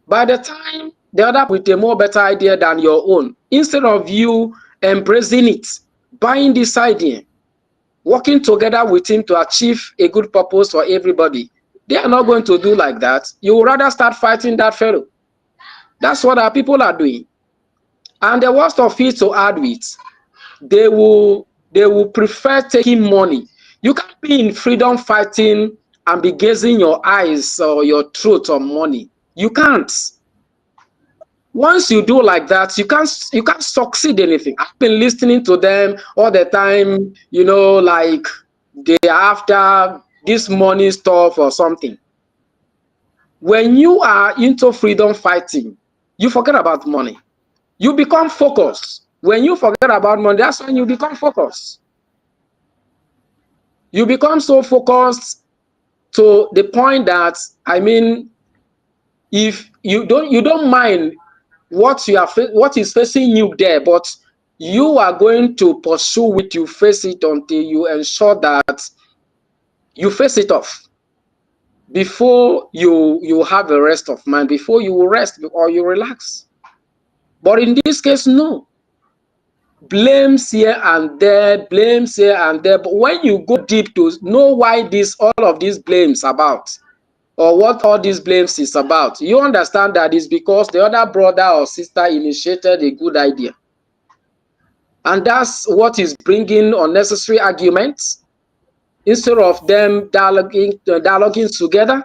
by the time the other with a more better idea than your own, instead of you embracing it, buying this idea, working together with him to achieve a good purpose for everybody, they are not going to do like that. You would rather start fighting that fellow. That's what our people are doing. And the worst of it to add with, they will prefer taking money. You can't be in freedom fighting and be gazing your eyes or your throat on money. You can't. Once you do like that, you can't succeed anything. I've been listening to them all the time, like they are after this money stuff or something. When you are into freedom fighting, you forget about money. You become focused. When you forget about money, that's when you become focused. You become so focused to the point that, if you don't mind what is facing you there, but you are going to pursue it, you face it until you ensure that you face it off before you have a rest of mind, before you will rest or you relax. But in this case, no. Blames here and there, but when you go deep to know why all of these blames about, or what all these blames is about, you understand that it's because the other brother or sister initiated a good idea. And that's what is bringing unnecessary arguments instead of them dialoguing together.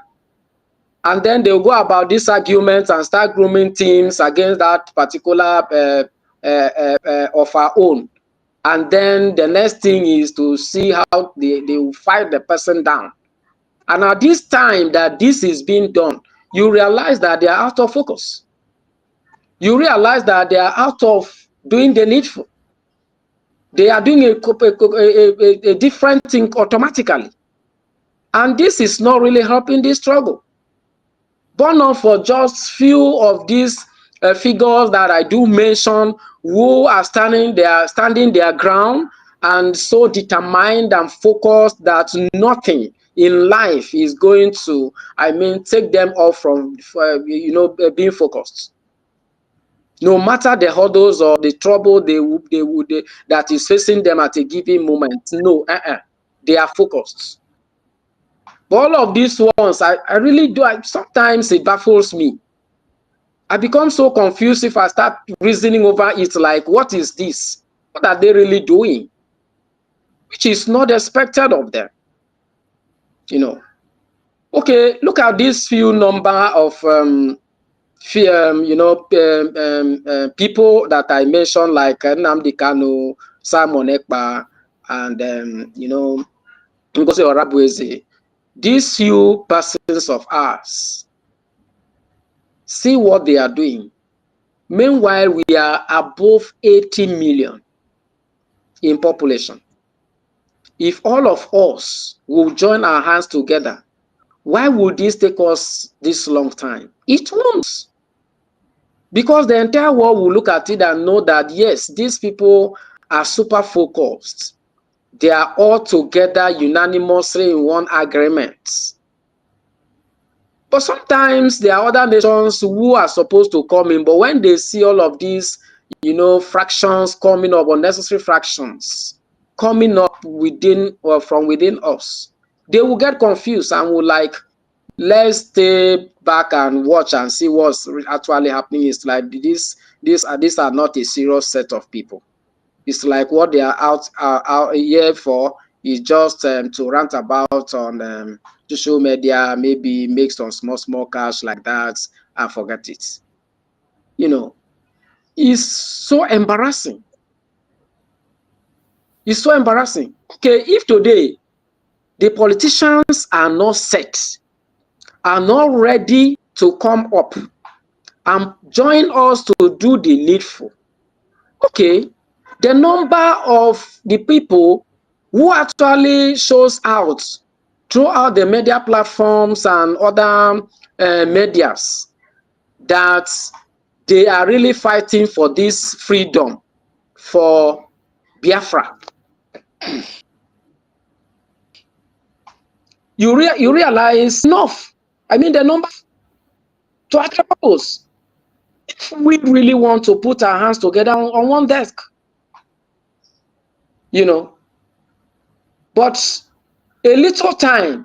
And then they'll go about these arguments and start grooming teams against that particular of our own. And then the next thing is to see how they will fight the person down. And at this time that this is being done, you realize that they are out of focus. You realize that they are out of doing the needful. They are doing a different thing automatically. And this is not really helping this struggle. But not for just few of these figures that I do mention who are standing their ground and so determined and focused that nothing in life is going to, take them off from, being focused. No matter the hurdles or the trouble that is facing them at a given moment, no, they are focused. But all of these ones, I really do. Sometimes it baffles me. I become so confused if I start reasoning over it. Like, what is this? What are they really doing? Which is not expected of them. Okay, look at this few number of people that I mentioned, like Nnamdi Kanu, Simon Ekpa, and Ngozi Orabueze. These few persons of ours, see what they are doing. Meanwhile, we are above 80 million in population. If all of us will join our hands together, why would this take us this long time? It won't. Because the entire world will look at it and know that, yes, these people are super focused. They are all together unanimously in one agreement. But sometimes there are other nations who are supposed to come in, but when they see all of these, fractions coming up, unnecessary fractions coming up within or from within us, they will get confused and will like, let's stay back and watch and see what's actually happening. It's like these are not a serious set of people. It's like what they are out here for is just to rant about on social media, maybe make some small cash like that and forget it. It's so embarrassing. It's so embarrassing. Okay, if today the politicians are not set, are not ready to come up and join us to do the needful, okay, the number of the people who actually shows out throughout the media platforms and other medias that they are really fighting for this freedom for Biafra. You realize enough. The number to other purpose. If we really want to put our hands together on one desk, but a little time,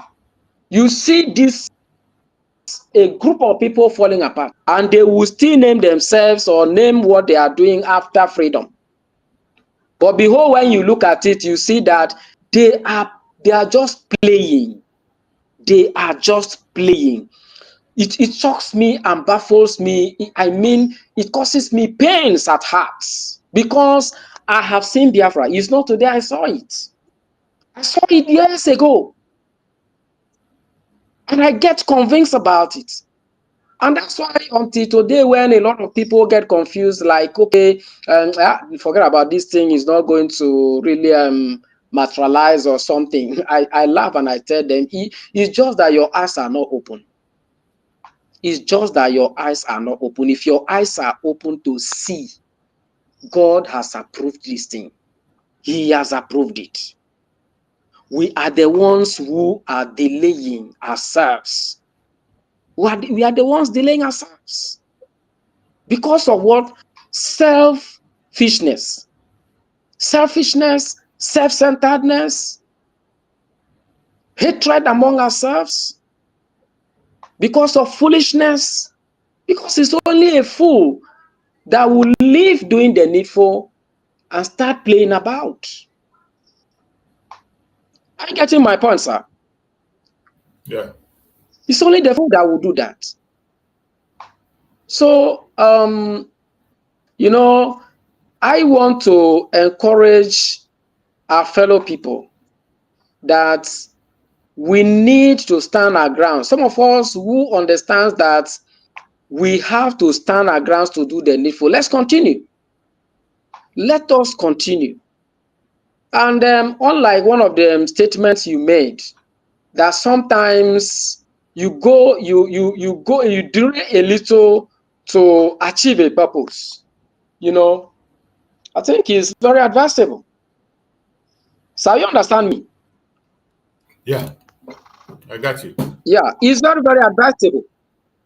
you see a group of people falling apart, and they will still name themselves or name what they are doing after freedom. But behold, when you look at it, you see that they are just playing. They are just playing. It shocks me and baffles me. It causes me pains at heart because I have seen Biafra. It's not today I saw it. I saw it years ago. And I get convinced about it. And that's why until today, when a lot of people get confused, like, okay, forget about this thing, is not going to really materialize or something. I laugh and I tell them, it's just that your eyes are not open. It's just that your eyes are not open. If your eyes are open to see, God has approved this thing. He has approved it. We are the ones who are delaying ourselves. We are the ones delaying ourselves. Because of what? Selfishness. Selfishness, self-centeredness, hatred among ourselves. Because of foolishness. Because it's only a fool that will live doing the needful and start playing about. Are you getting my point, sir? Yeah. It's only the fool that will do that. So, you know, I want to encourage our fellow people that we need to stand our ground. Some of us who understand that we have to stand our grounds to do the needful. Let's continue. Let us continue. And unlike one of the statements you made, that sometimes you do a little to achieve a purpose. You know, I think it's very advisable. So you understand me? Yeah, I got you. Yeah, it's very, very advisable.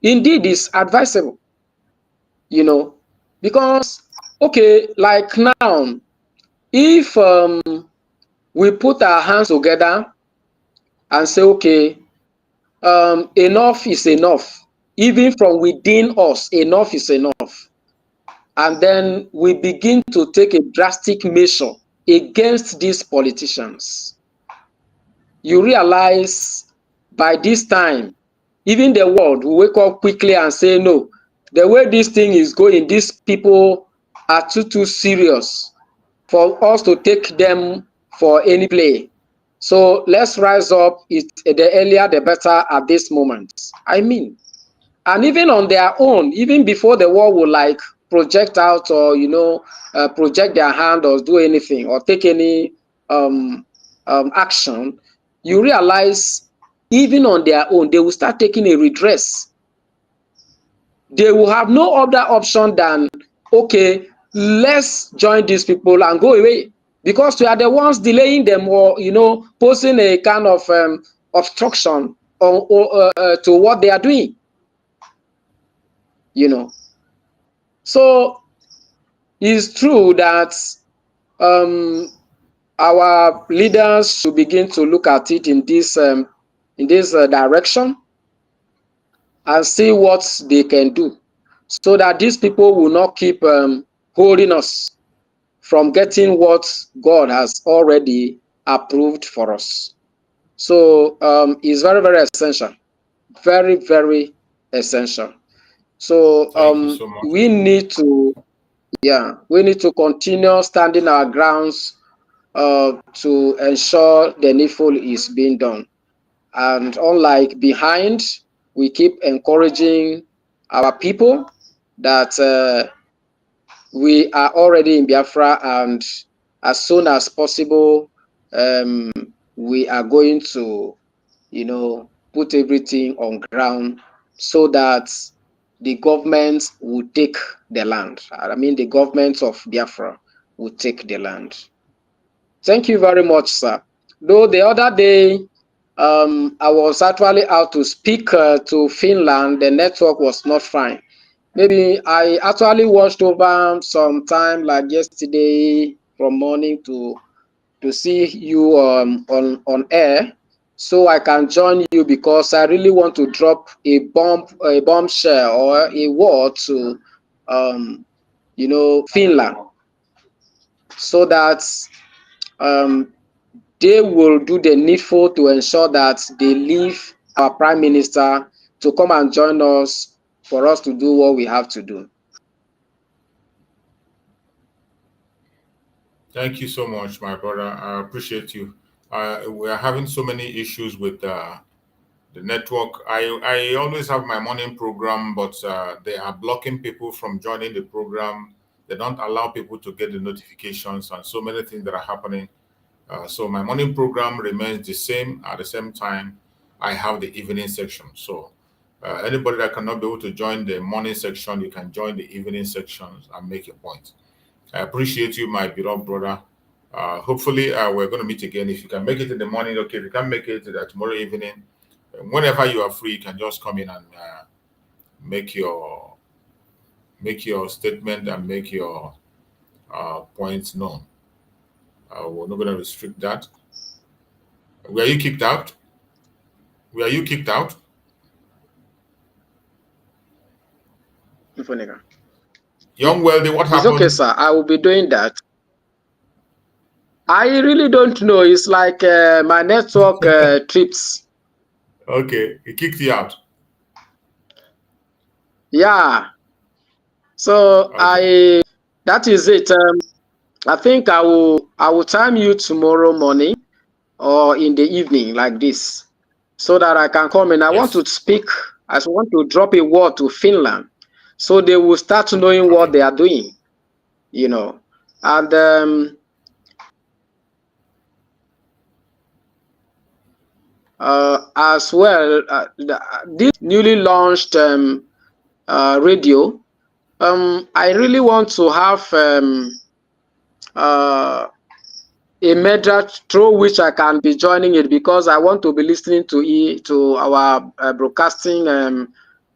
Indeed, it's advisable. You know, because okay, like now, if we put our hands together and say, okay, enough is enough, even from within us, enough is enough, and then we begin to take a drastic measure against these politicians, you realize by this time, even the world will wake up quickly and say, no, the way this thing is going, these people are too serious for us to take them for any play. So let's rise up. The earlier the better at this moment. I mean, and even on their own, even before the world will like project out or project their hand or do anything or take any action, you realize even on their own they will start taking a redress. They will have no other option than, okay, let's join these people and go away, because we are the ones delaying them or posing a kind of obstruction to what they are doing. So it's true that our leaders should begin to look at it in this direction and see what they can do, so that these people will not keep holding us from getting what God has already approved for us. So it's very, very essential. Very, very essential. So Thank you so much. we need to continue standing our grounds to ensure the needful is being done. And unlike behind, we keep encouraging our people that we are already in Biafra, and as soon as possible, we are going to, put everything on ground so that the government will take the land. I mean, the government of Biafra will take the land. Thank you very much, sir. Though the other day, I was actually out to speak to Finland, the network was not fine. Maybe I actually watched over some time, like yesterday from morning to see you on air, so I can join you, because I really want to drop a bombshell or a word to Finland, so that they will do the needful to ensure that they leave our prime minister to come and join us for us to do what we have to do. Thank you so much, my brother. I appreciate you. We are having so many issues with the network. I always have my morning program, but they are blocking people from joining the program. They don't allow people to get the notifications, and so many things that are happening. So my morning program remains the same. At the same time, I have the evening section. So anybody that cannot be able to join the morning section, you can join the evening sections and make your point. I appreciate you, my beloved brother. Hopefully, we're going to meet again. If you can make it in the morning, okay. If you can make it tomorrow evening, whenever you are free, you can just come in and make your statement and make your points known. We're not going to restrict that. Were you kicked out? Were you kicked out? Young Wealthy, what happened? It's okay, sir. I will be doing that. I really don't know. It's like my network trips. Okay, he kicked you out. Yeah. So Okay. that is it. I think I will time you tomorrow morning or in the evening like this, so that I can come in. I want Yes. to speak. I want to drop a word to Finland, so they will start knowing what Okay. they are doing. You know, and as well, this newly launched radio. I really want to have uh, a media through which I can be joining it, because I want to be listening to our broadcasting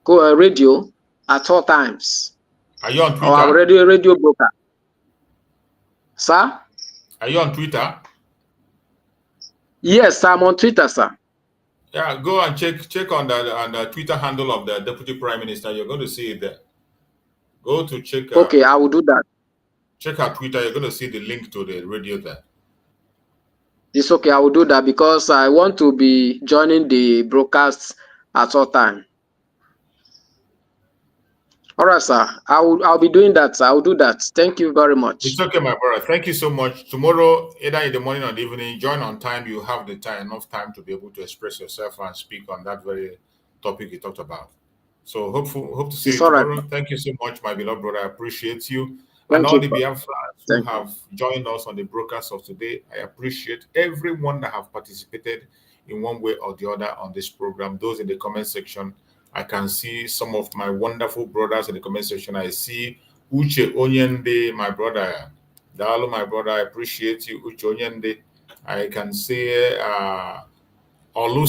radio at all times. Are you on Or our Twitter? radio broker. Sir? Are you on Twitter? Yes, I'm on Twitter, sir. Yeah, go and check on the Twitter handle of the Deputy Prime Minister. You're going to see it there. Go to check Okay, I will do that. check her Twitter. You're going to see the link to the radio there. It's okay, I will do that, because I want to be joining the broadcasts at all time. All right, sir. I'll be doing that, sir. I'll do that. Thank you very much. It's okay, my brother. Thank you so much. Tomorrow, either in the morning or the evening, join on time. You have the time, enough time to be able to express yourself and speak on that very topic you talked about. So hope to see It's you all right. tomorrow. Thank you so much, my beloved brother. I appreciate you. And Thank all you, the sir. Biafrans who Thank you. have joined us on the broadcast of today. I appreciate everyone that have participated in one way or the other on this program. Those in the comment section, I can see some of my wonderful brothers in the comment section. I see Uche Onyende, my brother. Dalo, my brother, I appreciate you, Uche Onyende. I can see Olu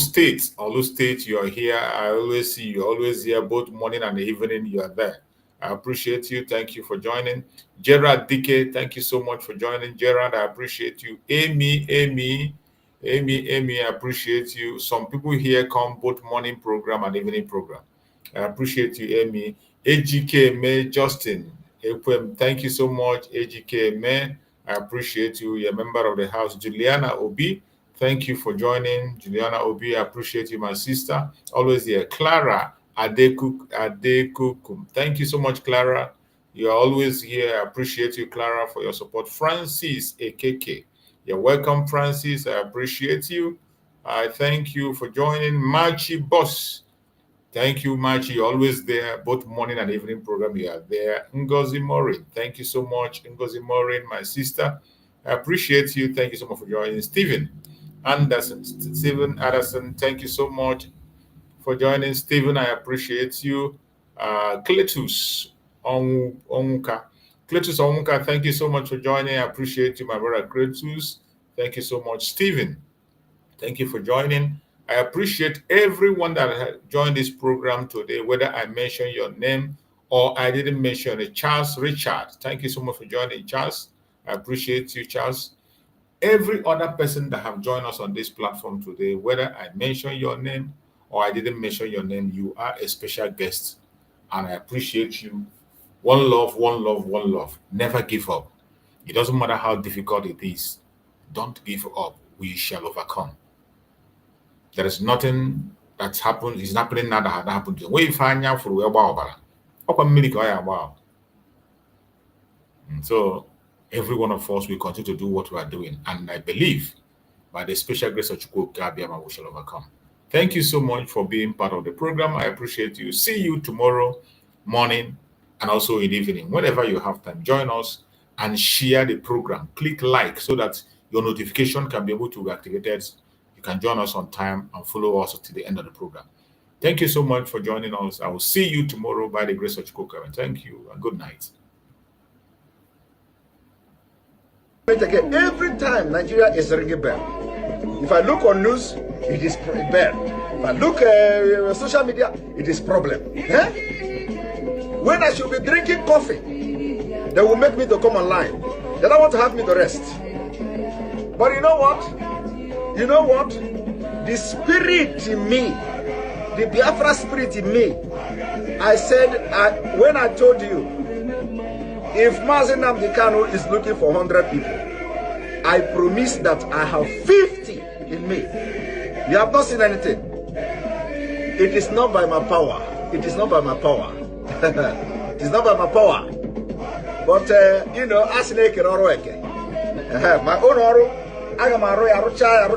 State, you are here. I always see you, always here, both morning and evening, you are there. I appreciate you. Thank you for joining. Gerard Dike, thank you so much for joining. Gerard, I appreciate you. Amy, I appreciate you. Some people here come both morning program and evening program. I appreciate you, Amy. AGK May Justin, thank you so much, AGK May. I appreciate you. You're a member of the house. Juliana Obi, thank you for joining. Juliana Obi, I appreciate you, my sister. Always here. Clara Adekukum. Thank you so much, Clara. You're always here. I appreciate you, Clara, for your support. Francis AKK. You're welcome, Francis. I appreciate you. I thank you for joining. Machi Boss. Thank you, Machi. You're always there, both morning and evening program. You are there. Ngozi Morin. Thank you so much, Ngozi Morin, my sister. I appreciate you. Thank you so much for joining. Steven Anderson, thank you so much for joining. Stephen, I appreciate you. Cletus Onwuka. Cletus Onwuka, thank you so much for joining. I appreciate you, my brother Cletus. Thank you so much. Stephen, thank you for joining. I appreciate everyone that has joined this program today, whether I mentioned your name or I didn't mention it. Charles Richard, thank you so much for joining, Charles. I appreciate you, Charles. Every other person that have joined us on this platform today, whether I mention your name or I didn't mention your name, you are a special guest, and I appreciate you. One love, one love, one love. Never give up. It doesn't matter how difficult it is. Don't give up. We shall overcome. There is nothing that's happened, is happening now that had happened to you. When you find out for so every one of us will continue to do what we are doing. And I believe by the special grace of Chukwu Kabiama, we shall overcome. Thank you so much for being part of the program. I appreciate you. See you tomorrow morning and also in the evening. Whenever you have time, join us and share the program. Click like so that your notification can be able to be activated. You can join us on time and follow us to the end of the program. Thank you so much for joining us. I will see you tomorrow by the grace of Chukwu. Thank you and good night. Again, every time Nigeria is ringing bell. If I look on news, it is bell. If I look social media, it is problem. When I should be drinking coffee, they will make me to come online. They don't want to have me to rest. But you know what? You know what? The spirit in me, the Biafra spirit in me, I said, when I told you, if Mazi Nnamdi Kanu is looking for 100 people, I promise that I have 50 in me. You have not seen anything. It is not by my power. It is not by my power. It is not by my power. But you know, as my own oru, I am a royal rucha.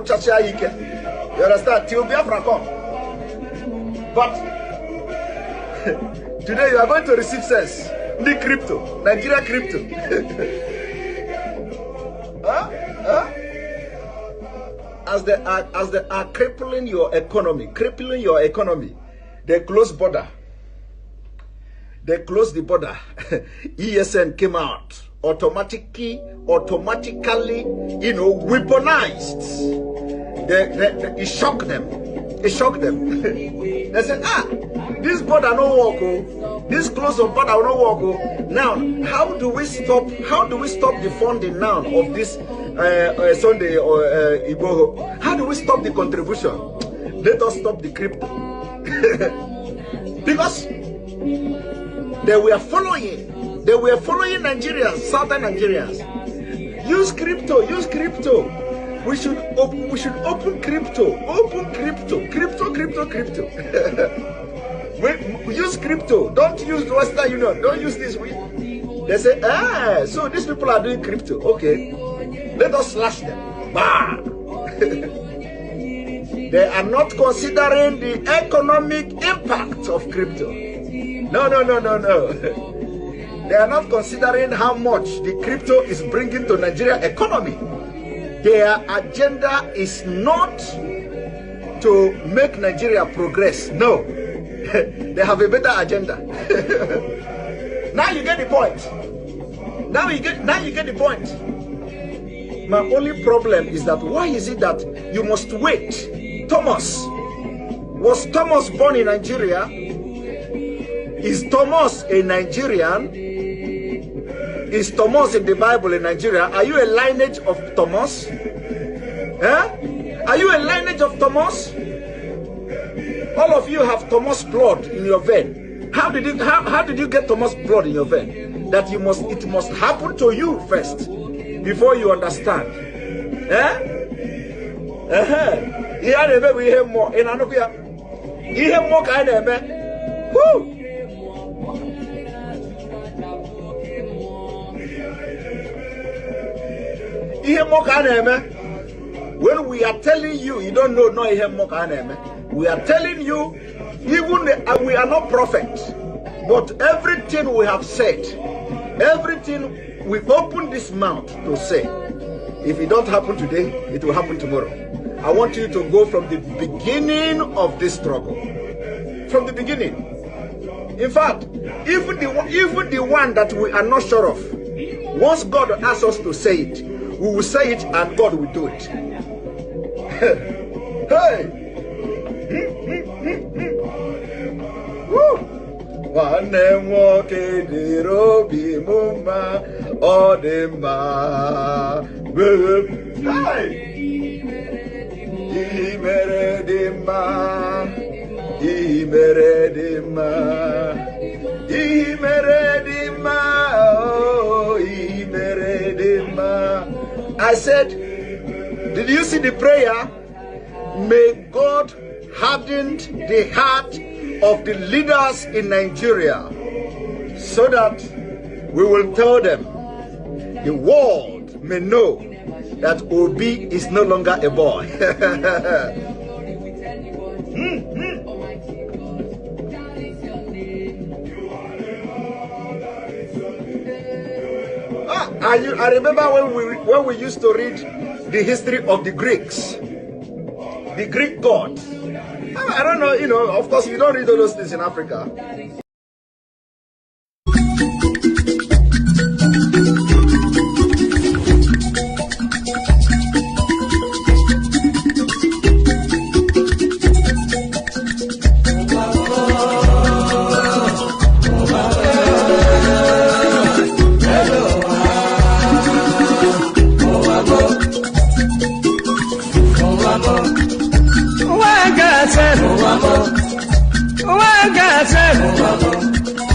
You understand? Till Biafra come. But today you are going to receive sense. The crypto, Nigeria crypto. As they are crippling your economy, they close border. They closed the border. ESN came out automatically, you know, weaponized. It shocked them. It shocked them. They said, this border no work. Oh. This close of border no work. Oh. Now, how do we stop the funding now of this Sunday or Igbo? How do we stop the contribution? Let us stop the crypto. Because they were following Nigerians, southern Nigerians. Use crypto. We should open crypto. Use crypto. Don't use the Western Union. Don't use this. They say, so these people are doing crypto. Okay, let us slash them. Bah. They are not considering the economic impact of crypto. No. They are not considering how much the crypto is bringing to Nigeria economy. Their agenda is not to make Nigeria progress. No. They have a better agenda. Now you get the point. Now you get the point. My only problem is that why is it that you must wait? Was Thomas born in Nigeria? Is Thomas a Nigerian? Is Thomas in the Bible in Nigeria? Are you a lineage of Thomas? Are you a lineage of Thomas? All of you have Thomas blood in your vein. How did you get Thomas blood in your vein? That it must happen to you first before you understand. We hear more in Anokia. You hear more kind of man. Woo! When we are telling you, you don't know, we are telling you, even we are not prophets, but everything we have said, everything we open this mouth to say, if it don't happen today, it will happen tomorrow. I want you to go from the beginning of this struggle. From the beginning. In fact, even the one that we are not sure of, once God asks us to say it, we will say it and God will do it. Hey! Woo! I said, did you see the prayer? May God harden the heart of the leaders in Nigeria so that we will tell them, the world may know that Obi is no longer a boy. I remember when we used to read the history of the Greeks, the Greek god. I don't know, you know, of course you don't read all those things in Africa.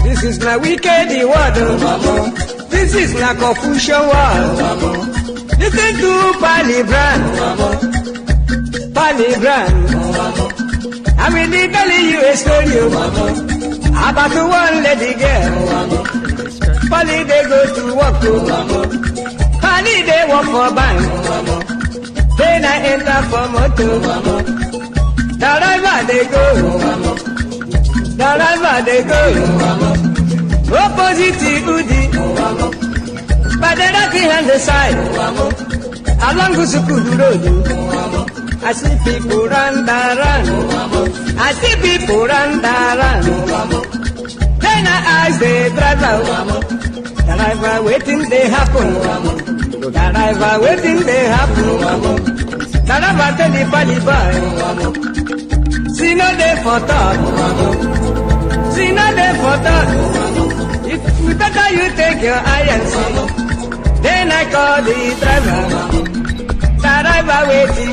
This is my wicked word. This is not Confucian war. Listen to Biafran. I will be telling you a story about one lady girl. Polly they go to work, Polly they work for bank. Then I enter for motor. Wherever they go, opposite Udi, but the right hand the side, along the Sukudu road. I see people run. I see people run. Then I ask the driver waiting they happen. Driver waiting they happen. Driver tell the body boy, see no day for talk. See no day for talk. If better you take your eye and see. Then I call the driver. Driver waiting.